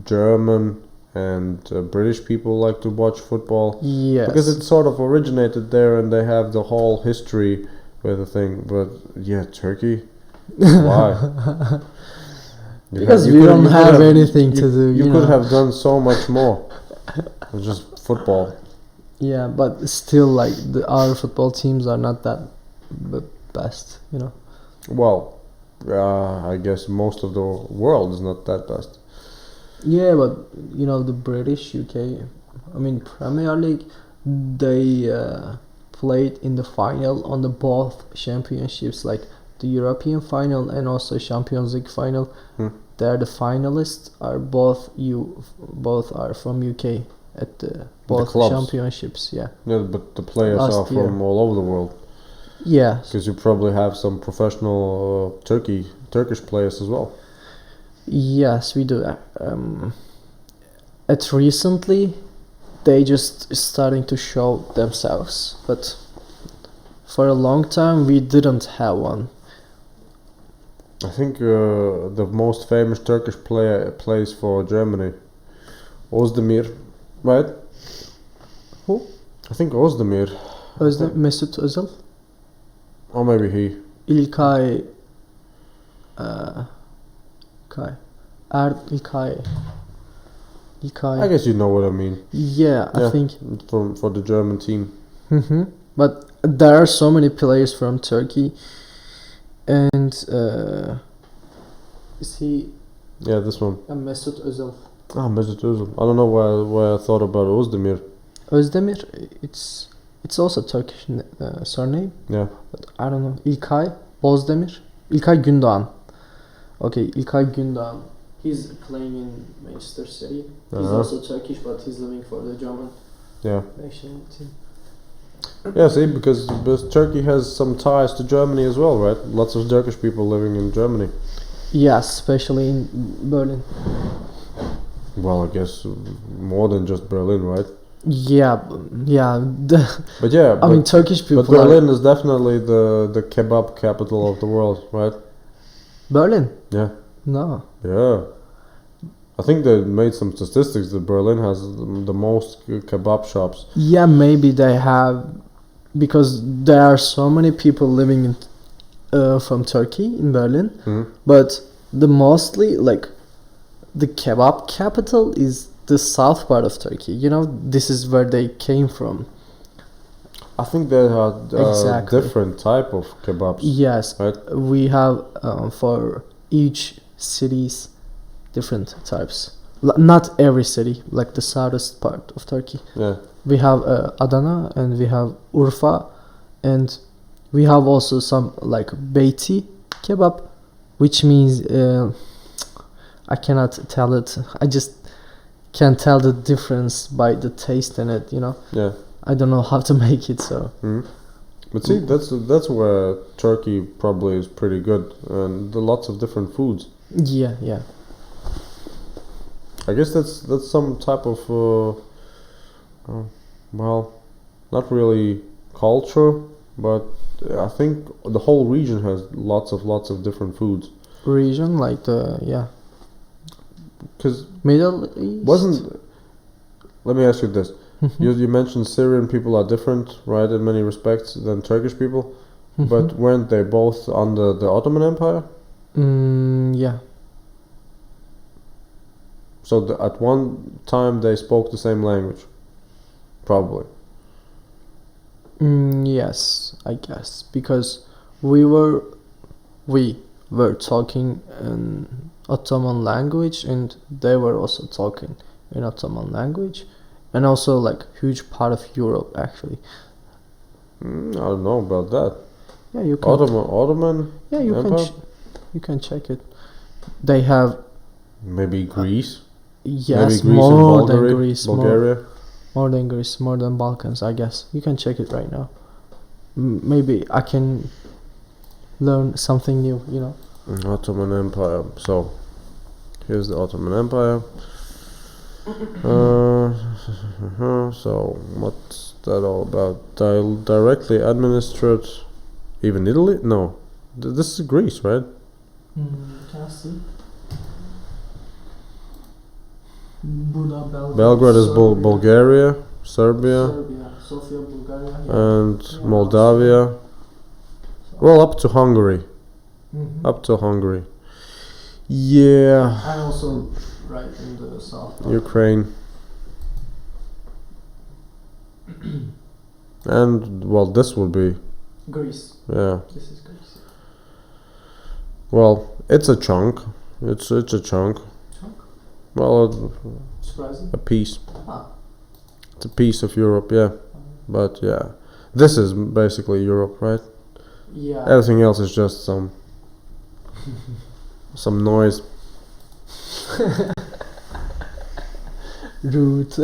German and British people like to watch football. Yes. Because it sort of originated there and they have the whole history with the thing. But yeah, Turkey? Why? Because we don't have anything to do. You could have done so much more. Just football. Yeah, but still, like our football teams are not that best, you know. Well, I guess most of the world is not that best. Yeah, but you know the British, UK, I mean Premier League, they played in the final on the both championships, like the European final and also Champions League final. They're the finalists are both are from UK at the both championships. Yeah. Yeah, but the players are from all over the world. Yeah. Because you probably have some professional Turkish players as well. Yes, we do. At recently, they just starting to show themselves, but for a long time we didn't have one. I think the most famous Turkish player plays for Germany. Özdemir, right? Who? I think Özdemir. Mesut Özil? Or maybe he. İlkay. İlkay. İlkay. I guess you know what I mean. Yeah, I think. For the German team. But there are so many players from Turkey, and is he? Yeah, this one. Mesut Özil. Mesut Özil. I don't know why I thought about Özdemir. Özdemir. It's also Turkish surname. Yeah. But I don't know. İlkay Özdemir. İlkay Gündoğan. Okay, İlkay Gündoğan. He's playing in Manchester City. He's also Turkish, but he's living for the German national team. Yeah, see, because Turkey has some ties to Germany as well, right? Lots of Turkish people living in Germany. Yes, especially in Berlin. Well, I guess more than just Berlin, right? Yeah. But I mean, Turkish people. But Berlin is definitely the kebab capital of the world, right? Berlin? Yeah. No. Yeah. I think they made some statistics that Berlin has the most kebab shops. Yeah, maybe they have, because there are so many people living in from Turkey in Berlin. But the mostly like the kebab capital is the south part of Turkey. You know, this is where they came from. I think they had different type of kebabs. Yes, right? We have for each cities different types. Not every city, like the southest part of Turkey. Yeah. We have Adana and we have Urfa, and we have also some like beyti kebab, which means I cannot tell it. I just can tell the difference by the taste in it. You know. Yeah. I don't know how to make it so. But see, that's where Turkey probably is pretty good, and there are lots of different foods. Yeah. I guess that's some type of well, not really culture, but I think the whole region has lots of different foods. Region like the Because Middle East. Let me ask you this: you mentioned Syrian people are different, right, in many respects than Turkish people, but weren't they both under the Ottoman Empire? Yeah. So at one time they spoke the same language, probably. Yes, I guess, because we were talking in Ottoman language, and they were also talking in Ottoman language, and also like huge part of Europe actually. I don't know about that. Yeah, you can. Ottoman. Yeah, you can check it. They have maybe Greece. Yes, maybe Greece more and than Greece, Bulgaria. More than Greece, more than Balkans, I guess. You can check it right now. Maybe I can learn something new, you know. Ottoman Empire. So, here's the Ottoman Empire. So, what's that all about? Directly administered. Even Italy? No. This is Greece, right? Can I see? Belgrade is Bulgaria, Serbia, Sofia, Bulgaria, and Moldavia. Well, up to Hungary. Up to Hungary. Yeah. And also right in the south. Ukraine. And well, this would be Greece. Yeah. This is Greece. Well, it's a chunk. It's a chunk. Chunk? Well, Surprising. a piece. Ah. It's a piece of Europe, yeah. But yeah, this is basically Europe, right? Yeah. Everything else is just some noise. Rude.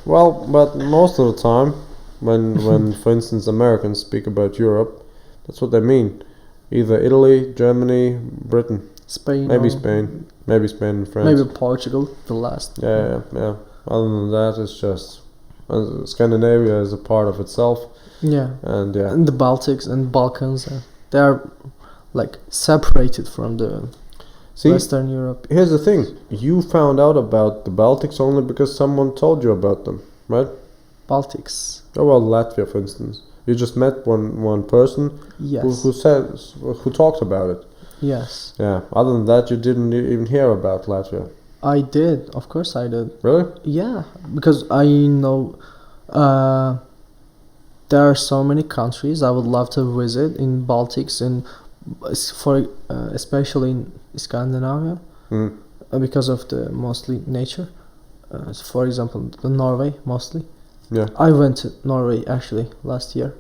Well, but most of the time, when for instance Americans speak about Europe, that's what they mean. Either Italy, Germany, Britain. Spain. Maybe Spain. Maybe Spain and France. Maybe Portugal, the last. Yeah. Other than that, it's just Scandinavia is a part of itself. Yeah. And yeah. And the Baltics and Balkans, they are like separated from the Western Europe. Here's the thing: you found out about the Baltics only because someone told you about them, right? Baltics. Oh well, Latvia, for instance. You just met one person Yes. who talked about it. Yes. Yeah. Other than that, you didn't even hear about Latvia. I did. Of course I did. Really? Yeah, because I know there are so many countries I would love to visit in Baltics and especially in Scandinavia Mm. because of the mostly nature. For example, the Norway mostly. Yeah. I went to Norway actually last year,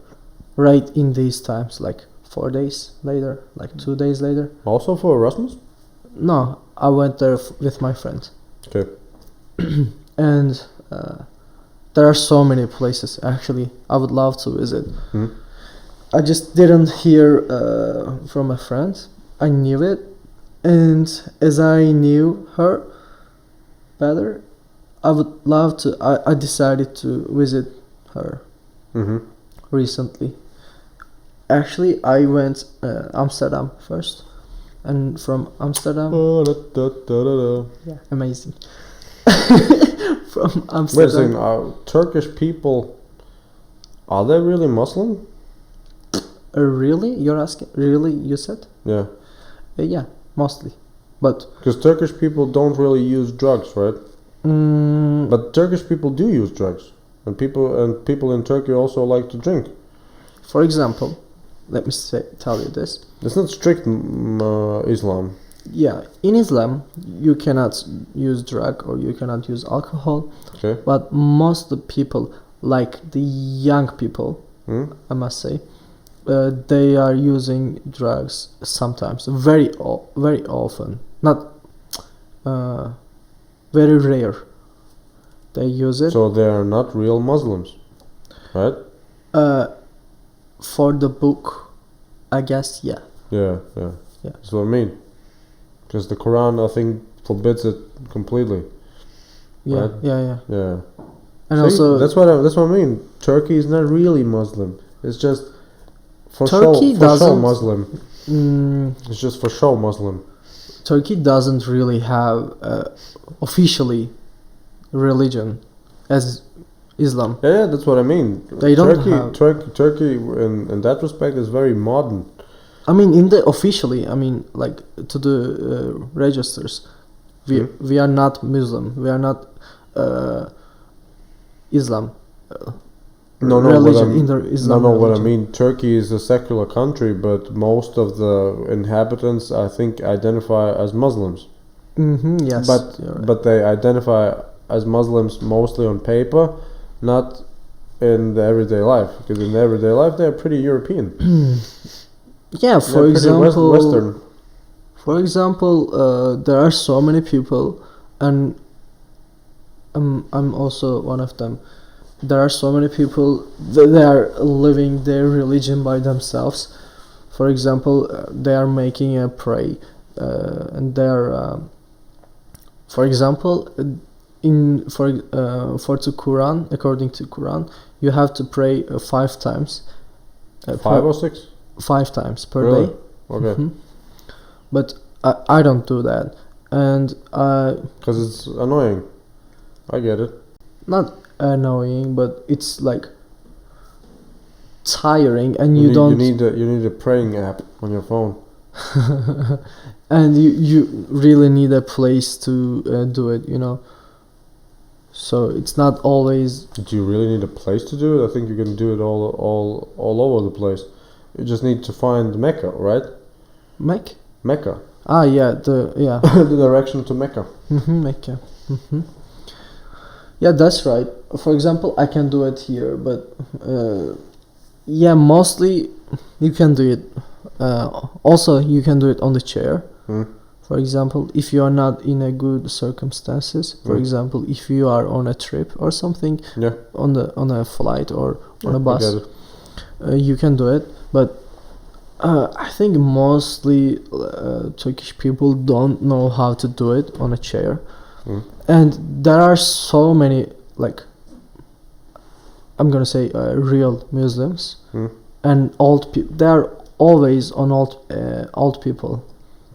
right in these times, like 4 days later, like 2 days later. Also for Erasmus? No, I went there with my friend. Okay. And there are so many places actually I would love to visit. Mm. I just didn't hear from a friend. I knew it, and as I knew her better, I would love to. I decided to visit her Mm-hmm. recently. Actually, I went Amsterdam first, and from Amsterdam, yeah, amazing. From Wait a Amsterdam. second, Turkish people, are they really Muslim? Really? You're asking? Really? You said? Yeah. Yeah, mostly, but. Because Turkish people don't really use drugs, right? But Turkish people do use drugs, and people in Turkey also like to drink. For example, let me tell you this. It's not strict Islam. Yeah, in Islam, you cannot use drug or you cannot use alcohol. Okay. But most of the people, like the young people, I must say, they are using drugs sometimes, very often, not very rare. They use it. So they are not real Muslims, right? For the book, I guess, yeah. Yeah. That's what I mean. Because the Quran, I think, forbids it completely. Yeah, right? yeah. And See, also, that's what I mean. Turkey is not really Muslim. It's just for Turkey show Muslim. Mm, It's just for show Muslim. Turkey doesn't really have officially religion as Islam. Yeah, that's what I mean. They don't have. Turkey in that respect is very modern. I mean, in the officially, I mean, like to the registers, we are not Muslim. We are not Islam. Religion in the Islam. What I mean. Turkey is a secular country, but most of the inhabitants, I think, identify as Muslims. Yes. But they identify as Muslims mostly on paper, not in the everyday life. Because in the everyday life, they're pretty European. Yeah, for example, Western. For example, there are so many people, and I'm also one of them. There are so many people that they are living their religion by themselves. For example, they are making a prayer, and they are, for example, for the Quran, according to Quran, you have to pray 5 times. 5 or 6? 5 times per really? day. Okay. But I don't do that, and because it's annoying. I get it. Not annoying, but it's like tiring, and you need a praying app on your phone. And you really need a place to do it, so it's not always. Do you really need a place to do it? I think you can do it all over the place. You just need to find Mecca, right? Mecca. Ah, yeah, the direction to Mecca. Mecca. Yeah, that's right. For example, I can do it here, but yeah, mostly you can do it. Also, you can do it on the chair. For example, if you are not in a good circumstances, for example, if you are on a trip or something, on a flight or on a bus, you can do it. But I think mostly Turkish people don't know how to do it on a chair. And there are so many, like, I'm gonna say real Muslims and old people. They are always on old people.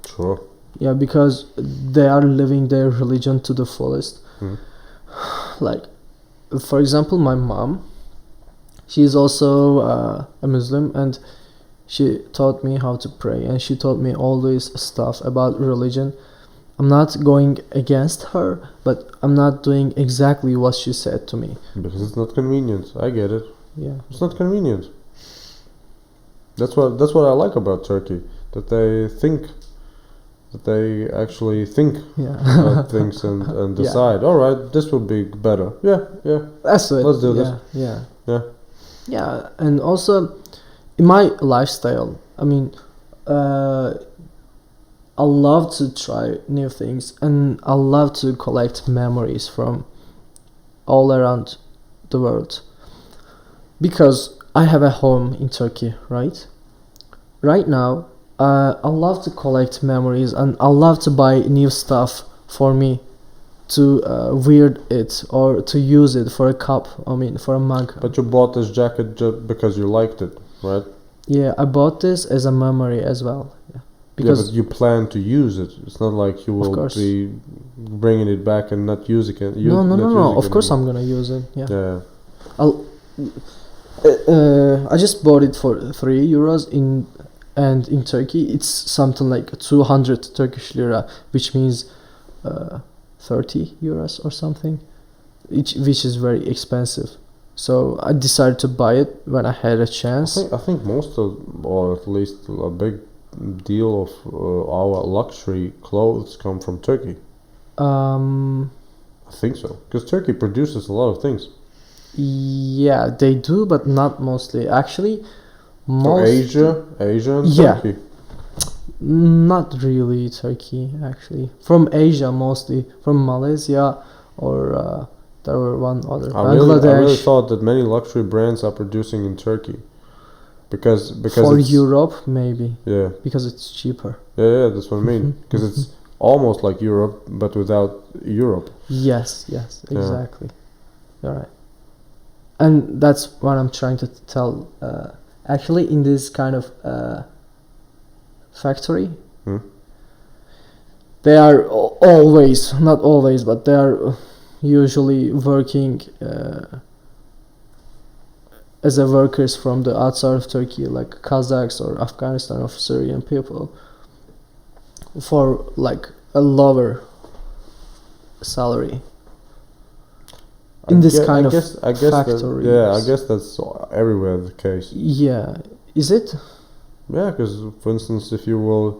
Sure. Yeah, because they are living their religion to the fullest. Like, for example, my mom, she is also a Muslim, and She taught me how to pray, and she taught me all this stuff about religion. I'm not going against her, but I'm not doing exactly what she said to me. Because it's not convenient. I get it. Yeah. It's not convenient. That's what I like about Turkey. That they actually think about things and decide, all right, this will be better. Yeah. That's it. Let's do this. Yeah, and also in my lifestyle, I mean, I love to try new things, and I love to collect memories from all around the world. Because I have a home in Turkey, right? Right now, I love to collect memories, and I love to buy new stuff for me to wear it or to use it for a cup, for a mug. But you bought this jacket just because you liked it, right? Yeah, I bought this as a memory as well. Yeah. Because but you plan to use it. It's not like you will be bringing it back and not using it. No. Of course, I'm gonna use it. Yeah. I just bought it for €3 and in Turkey it's something like 200 Turkish lira, which means €30 or something, which is very expensive. So I decided to buy it when I had a chance. I think most of, or at least a big deal of our luxury clothes come from Turkey. I think so, because Turkey produces a lot of things. Yeah, they do, but not mostly. Actually, Asia and Turkey. Not really Turkey, actually. From Asia mostly, from Malaysia, or there were one other. Bangladesh. I really thought that many luxury brands are producing in Turkey. Because for Europe maybe. Yeah. Because it's cheaper. Yeah, that's what I mean. Because it's almost like Europe, but without Europe. Yes, exactly. All right. And that's what I'm trying to tell. Actually, in this kind of factory, they are always, not always, but they are usually working as a workers from the outside of Turkey, like Kazakhs or Afghanistan or Syrian people, for like a lower salary. In this kind of factories. I guess that's everywhere the case. Yeah, is it? Yeah, because for instance, if you would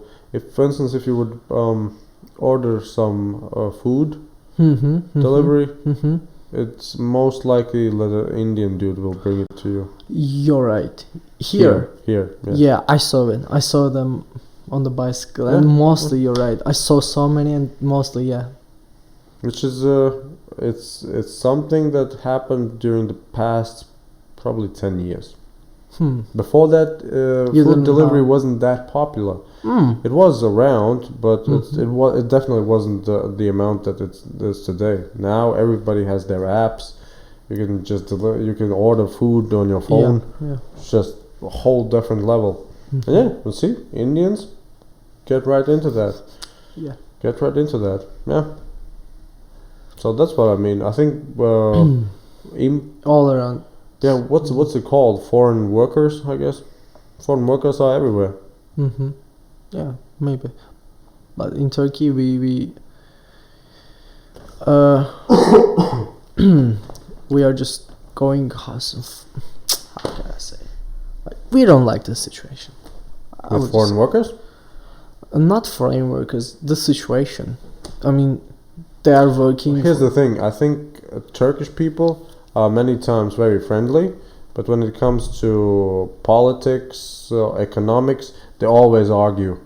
order some food delivery, it's most likely that an Indian dude will bring it to you. You're right. Here. Yeah, I saw it. I saw them on the bicycle, and mostly you're right. I saw so many, and mostly which is it's something that happened during the past probably 10 years. Before that, food delivery wasn't that popular. It was around, but it definitely wasn't the amount that it is today. Now everybody has their apps. You can just you can order food on your phone. Yeah. It's just a whole different level. And you see, Indians get right into that. Yeah. Get right into that. Yeah. So that's what I mean. I think all around. Yeah, what's it called? Foreign workers, I guess. Foreign workers are everywhere. Yeah, maybe. But in Turkey, we we are just going. How can I say? Like, we don't like the situation. With foreign workers? Not foreign workers. The situation. I mean, they are working. Here's the thing. I think Turkish people are many times very friendly, but when it comes to politics, economics, they always argue.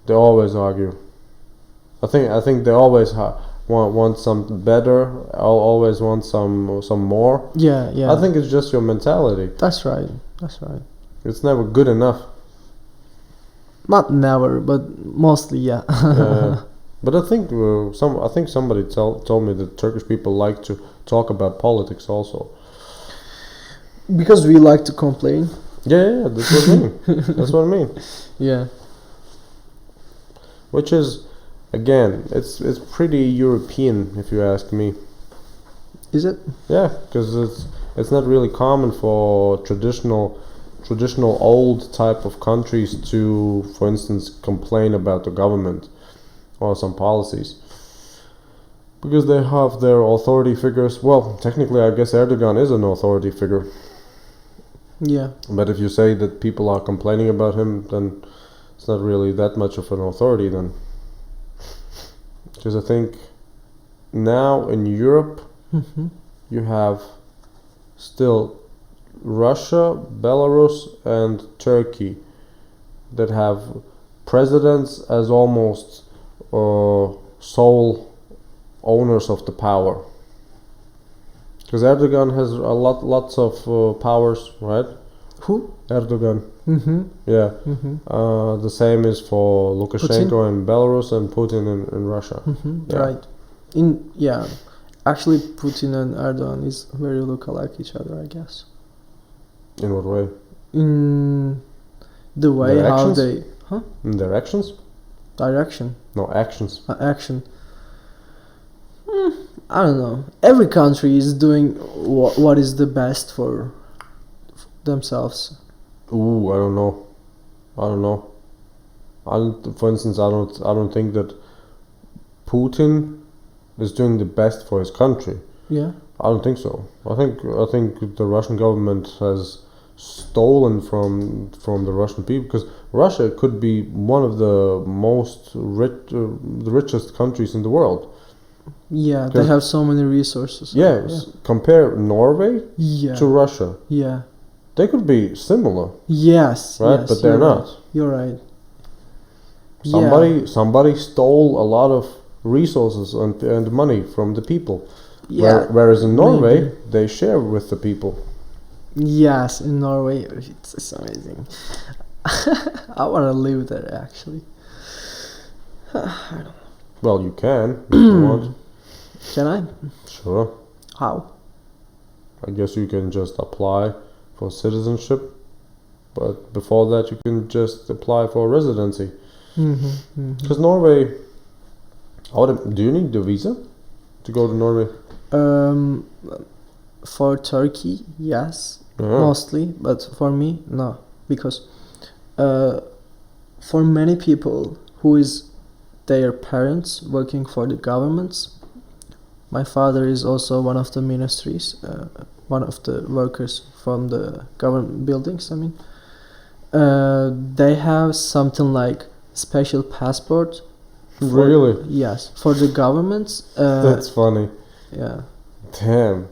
I think they always want something better. Always want some more. Yeah. I think it's just your mentality. That's right. It's never good enough. Not never, but mostly, yeah. But I think somebody told me that Turkish people like to talk about politics also. Because we like to complain. Yeah, that's what I mean. That's what I mean. Yeah. Which is, again, it's pretty European, if you ask me. Is it? Yeah, because it's not really common for traditional traditional old type of countries to, for instance, complain about the government or some policies. Because they have their authority figures. Well, technically, I guess Erdogan is an authority figure. Yeah. But if you say that people are complaining about him, then it's not really that much of an authority then. Because I think now in Europe, you have still Russia, Belarus, and Turkey that have presidents as almost sole owners of the power. Because Erdogan has lots of powers, right? Who? Erdogan. Mm-hmm. Yeah. Mm-hmm. The same is for Lukashenko Putin? in Belarus and Putin in Russia. Mm-hmm. Yeah. Right. Actually, Putin and Erdogan is very look-alike each other, I guess. In what way? In the way Their how actions? they... Huh? In their actions? Direction. No, actions. Action. I don't know. Every country is doing what is the best for themselves. Ooh, I don't know. For instance, I don't think that Putin is doing the best for his country. Yeah. I don't think so. I think the Russian government has stolen from the Russian people, because Russia could be one of the the richest countries in the world. Yeah, they have so many resources. Yes, compare Norway to Russia. Yeah. They could be similar. Yes. Right, yes, but they're not. Right. You're right. Somebody stole a lot of resources and money from the people. Yeah. Whereas in Norway, they share with the people. Yes, in Norway, it's amazing. I want to live there, actually. I don't know. Well, you can if you want. Can I? Sure. How? I guess you can just apply for citizenship, but before that you can just apply for residency. Because Norway, do you need the visa to go to Norway? For Turkey, yes, Yeah. mostly, but for me, no, because for many people who is their parents working for the governments, my father is also one of the ministries, one of the workers from the government buildings, I mean, they have something like special passport. Really? Yes, for the governments. That's funny. Yeah. Damn.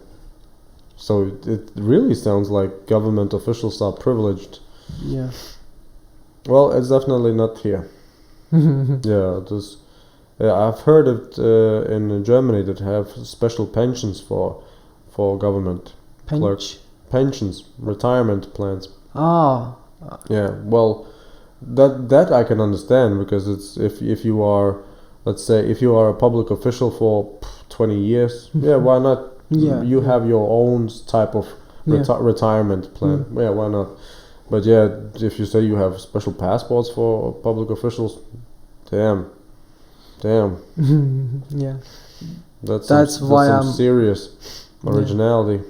So it really sounds like government officials are privileged. Yeah. Well, it's definitely not here. Yeah, I've heard it in Germany that have special pensions for government clerks. Pensions, retirement plans. Ah. Yeah, well, that I can understand, because it's if you are, let's say, if you are a public official for 20 years, yeah, why not? Yeah, you have your own type of retirement plan. Yeah, why not? But yeah, if you say you have special passports for public officials, damn. Yeah. That's why some I'm serious originality.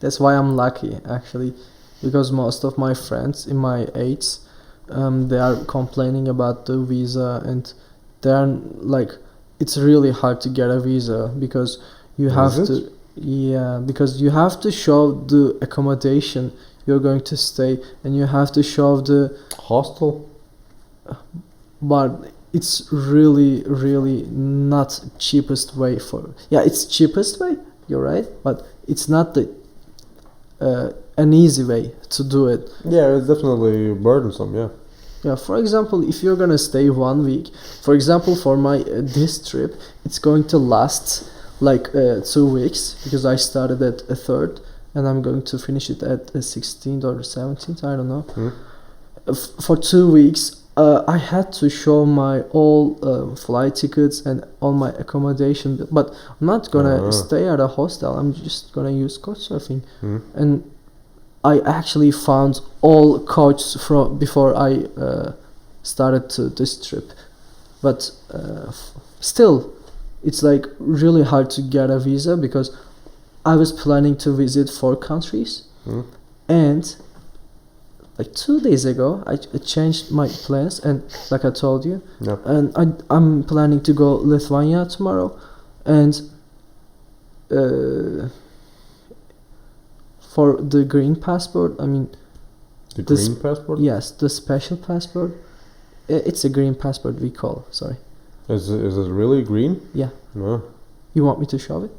That's why I'm lucky, actually, because most of my friends in my age, they are complaining about the visa, and they are like, it's really hard to get a visa because you have to. Yeah, because you have to show the accommodation you're going to stay, and you have to show the hostel. But it's really not cheapest way for. Yeah, it's cheapest way. You're right, but it's not the an easy way to do it. Yeah, it's definitely burdensome. Yeah. Yeah. For example, if you're gonna stay 1 week, for example, for my this trip, it's going to last like 2 weeks, because I started at a 3rd and I'm going to finish it at 16th or 17th, I don't know. For 2 weeks, I had to show my all flight tickets and all my accommodation, but I'm not gonna stay at a hostel. I'm just gonna use Couchsurfing. And I actually found all couches from before I started this trip, but still, it's like really hard to get a visa, because I was planning to visit 4 countries, and like 2 days ago, I changed my plans, and like I told you, Yeah. and I'm planning to go Lithuania tomorrow, and for the green passport, I mean, The this- green passport? yes, the special passport. It's a green passport we call. Sorry, Is it really green? Yeah. No. you want me to show it?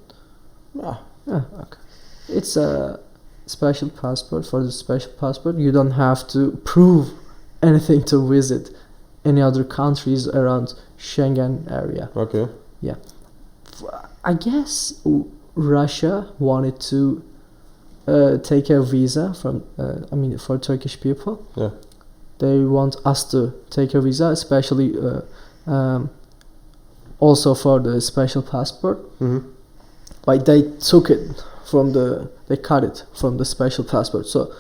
Ah. Yeah, okay. It's a special passport. For the special passport, you don't have to prove anything to visit any other countries around Schengen area. Okay. I guess Russia wanted to take a visa from, for Turkish people. Yeah. They want us to take a visa, especially also for the special passport. Mm-hmm. Like they took it from they cut it from the special passport. So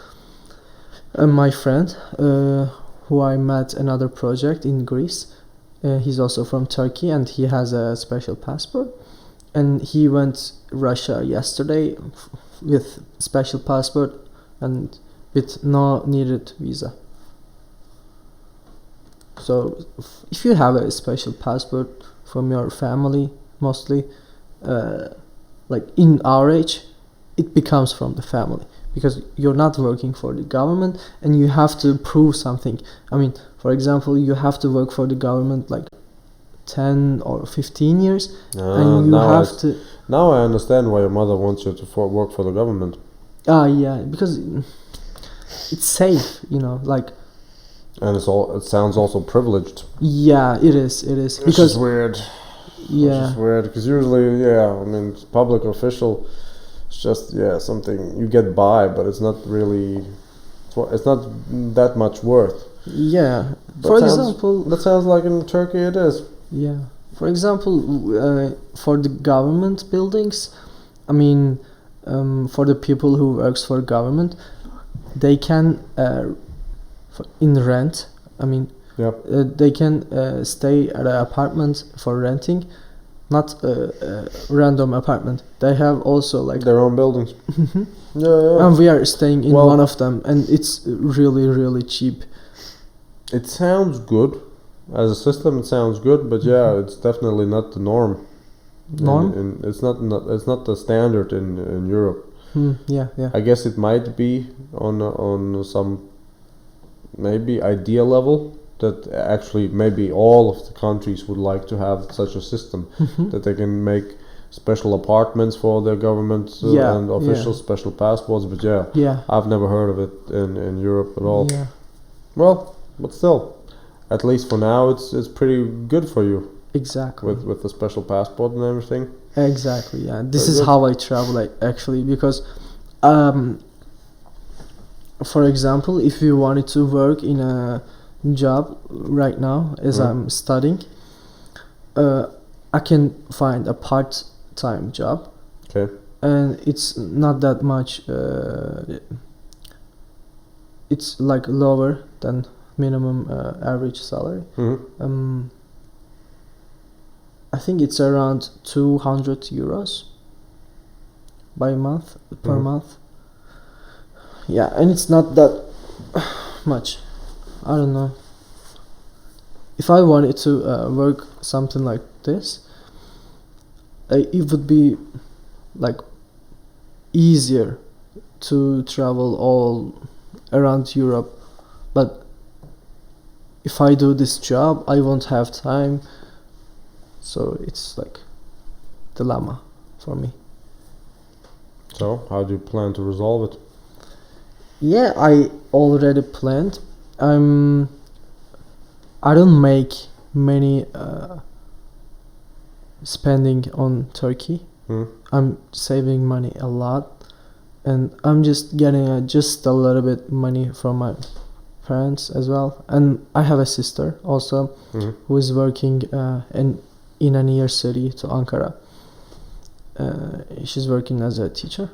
my friend, who I met another project in Greece, he's also from Turkey, and he has a special passport, and he went Russia yesterday with special passport and with no needed visa. So if you have a special passport from your family, mostly like in our age, it becomes from the family, because you're not working for the government and you have to prove something. I mean, for example, you have to work for the government like 10 or 15 years, and you have to. Now I understand why your mother wants you to work for the government. Yeah, because it's safe, like. And it sounds also privileged. Yeah, it is. Which is weird. Yeah. Which is weird, because usually, public official, it's just, something you get by, but it's not really, it's not that much worth. Yeah. For example, that sounds like in Turkey it is. Yeah. For example, for the government buildings, I mean, for the people who works for government, they can in rent. I mean, they can stay at an apartment for renting, not a random apartment. They have also like their own buildings. Yeah. And we are staying in one of them, and it's really, really cheap. It sounds good. As a system, it sounds good, but it's definitely not the norm. Norm? It's not the standard in Europe. Yeah. I guess it might be on some maybe idea level that actually maybe all of the countries would like to have such a system, that they can make special apartments for their government and official special passports. But I've never heard of it in Europe at all. Yeah. Well, but still, at least for now, it's pretty good for you. Exactly. With the special passport and everything. Exactly. Yeah. This is how I travel actually, because for example, if you wanted to work in a job right now as I'm studying, I can find a part-time job. Okay. And it's not that much. It's like lower than minimum average salary. I think it's around 200 euros per month. Yeah, and it's not that much. I don't know. If I wanted to work something like this, it would be like easier to travel all around Europe. But if I do this job, I won't have time. So it's like dilemma for me. So how do you plan to resolve it? Yeah, I already planned. I don't make many spending on Turkey. I'm saving money a lot, and I'm just getting just a little bit money from my parents as well. And I have a sister also who is working in a near city to Ankara. She's working as a teacher.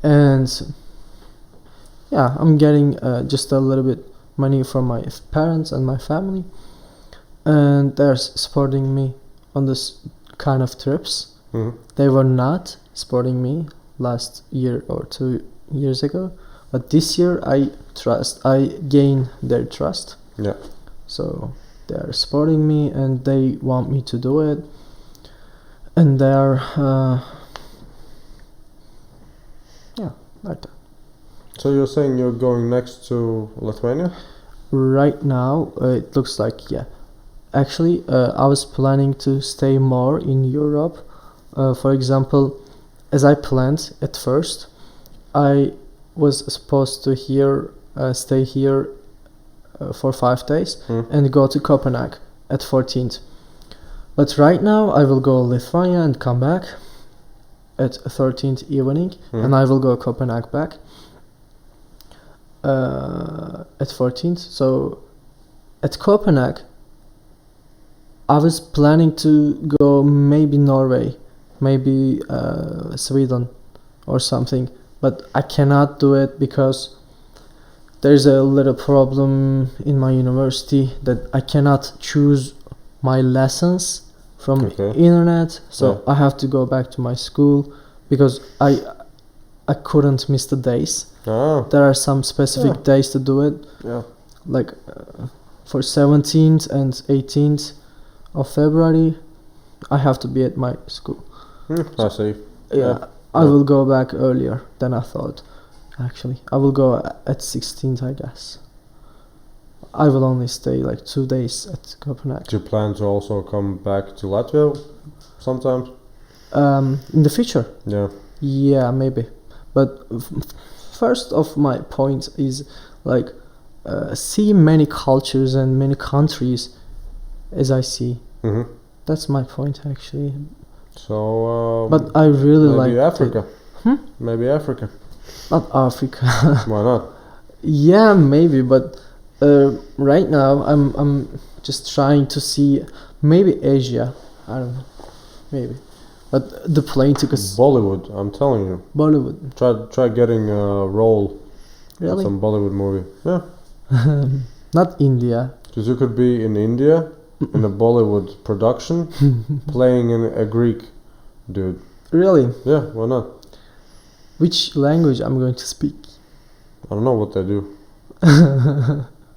And I'm getting just a little bit money from my parents and my family, and they're supporting me on this kind of trips. They were not supporting me last year or 2 years ago, But this year I gain their trust. Yeah. So they are supporting me and they want me to do it. And they are, like that. So you're saying you're going next to Lithuania? Right now, it looks like, yeah. Actually, I was planning to stay more in Europe. For example, as I planned at first, I was supposed to stay here for 5 days and go to Copenhagen at 14th. But right now, I will go Lithuania and come back at 13th evening, and I will go Copenhagen back at 14th. So at Copenhagen, I was planning to go maybe Norway, maybe Sweden or something, but I cannot do it because there's a little problem in my university that I cannot choose my lessons from internet, so I have to go back to my school because I couldn't miss the days. There are some specific days to do it, like for 17th and 18th of February I have to be at my school. I see. I will go back earlier than I thought. Actually, I will go at 16th, I guess. I will only stay like 2 days at Copenhagen. Do you plan to also come back to Latvia sometimes? In the future? Yeah, maybe. But first of my point is like see many cultures and many countries as I see. That's my point actually. So but I really like Africa. Maybe Africa. Not Africa. Why not? Yeah, maybe, but right now I'm just trying to see maybe Asia. I don't know, maybe. But the plane tickets. Bollywood, I'm telling you. Bollywood. Try getting a role. Really? In some Bollywood movie. Yeah. Not India. Because you could be in India in a Bollywood production, playing a Greek dude. Really? Yeah, why not? Which language I'm going to speak? I don't know what they do.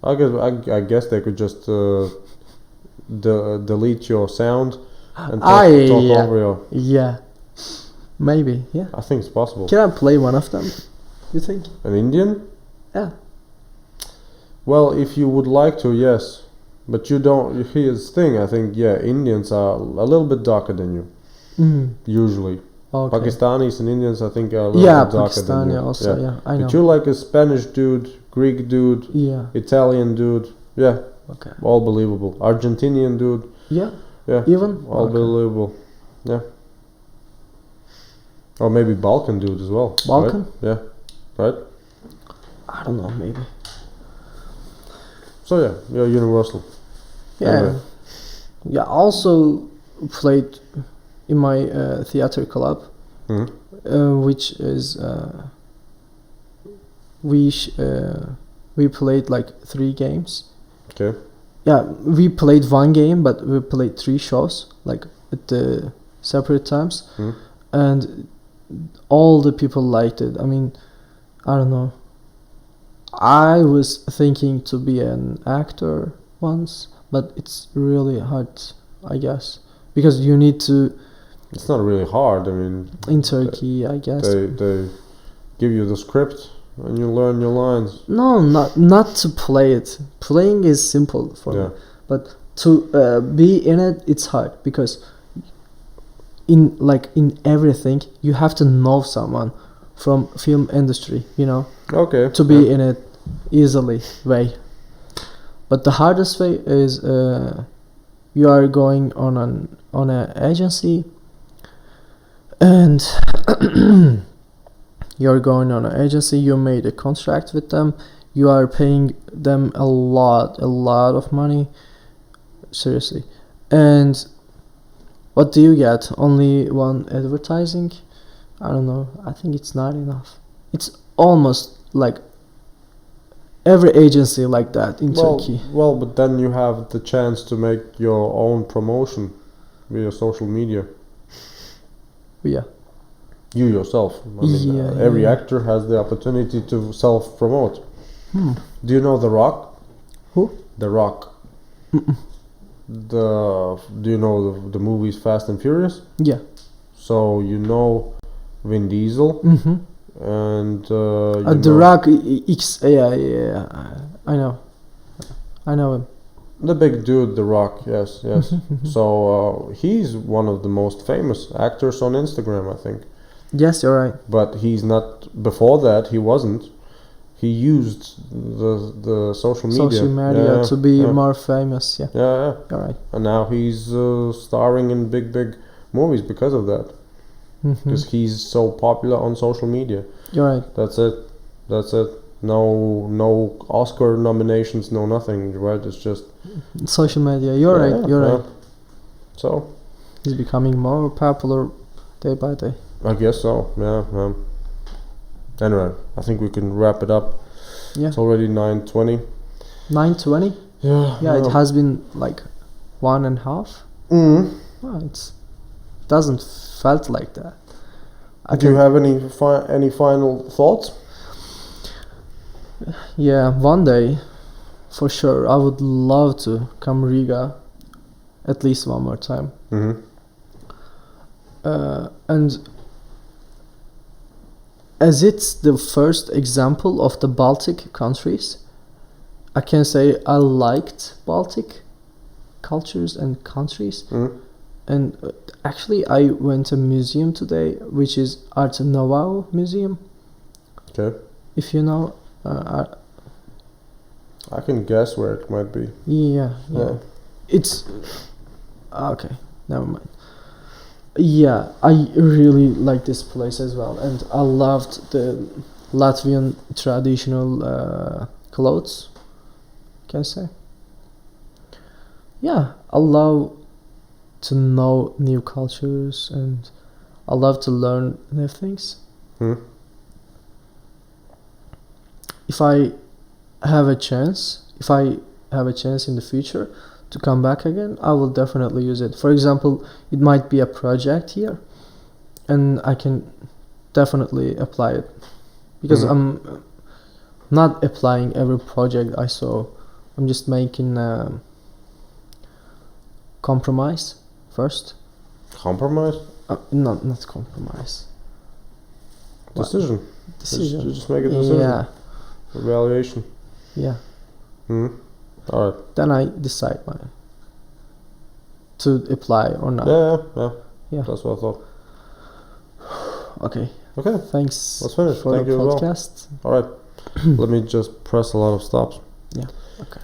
I guess they could just delete your sound and talk over your... Yeah, maybe, yeah. I think it's possible. Can I play one of them, you think? An Indian? Yeah. Well, if you would like to, yes. But you don't... Here's the thing, I think, yeah, Indians are a little bit darker than you. Usually. Okay. Pakistanis and Indians, I think, are a little bit darker than you. Also, yeah, I know. But you like a Spanish dude, Greek dude, Italian dude, okay, all believable. Argentinian dude, even all believable, or maybe Balkan dude as well. Balkan, right? I don't know, maybe. So you're universal. Anyway. I also played in my theater club, which is we played like 3 games. Okay. Yeah, we played 1 game, but we played 3 shows, like at the separate times, and all the people liked it. I mean, I don't know. I was thinking to be an actor once, but it's really hard, I guess, because you need to. It's not really hard. I mean, in Turkey, I guess they give you the script and you learn your lines. No, not to play it. Playing is simple for me, but to be in it, it's hard because in everything you have to know someone from film industry, Okay. To be in it easily way. But the hardest way is you are going on an agency. And you're going on an agency, you made a contract with them, you are paying them a lot of money, seriously. And what do you get? Only 1 advertising? I don't know, I think it's not enough. It's almost like every agency like that in Turkey. Well, but then you have the chance to make your own promotion via social media. Yeah. You yourself. I mean, every actor has the opportunity to self-promote. Do you know The Rock? Who? The Rock. Do you know the movies Fast and Furious? Yeah. So you know Vin Diesel and The Rock X. Yeah. I know him. The big dude, The Rock. Yes. So he's one of the most famous actors on Instagram, I think. Yes, you're right. But he's not. Before that, he wasn't. He used the social media. To be more famous. Yeah. Yeah. You're right. And now he's starring in big movies because of that. Because he's so popular on social media. You're right. That's it. No Oscar nominations, no nothing. Right? It's just social media. You're right. So he's becoming more popular day by day. I guess so. Yeah. Anyway, I think we can wrap it up. Yeah. It's already 9:20. 9:20? Yeah. Yeah, it has been like 1.5. Oh, it doesn't felt like that. Do you have any final thoughts? Yeah, one day, for sure, I would love to come Riga, at least one more time. And as it's the first example of the Baltic countries, I can say I liked Baltic cultures and countries. And actually, I went to a museum today, which is Art Nouveau Museum. Okay. If you know. I can guess where it might be. Yeah. It's okay. Never mind. Yeah, I really like this place as well, and I loved the Latvian traditional clothes. Can I say? Yeah, I love to know new cultures, and I love to learn new things. If I have a chance in the future to come back again, I will definitely use it. For example, it might be a project here, and I can definitely apply it, because I'm not applying every project I saw. I'm just making a compromise first. Compromise? Not compromise. Decision. Decision. Just make a decision. Yeah. Evaluation. Yeah. All right. Then I decide to apply or not. Yeah. That's what I thought. Okay. Thanks. Let's finish. For Thank the you podcast. As well. All right. Let me just press a lot of stops. Yeah. Okay.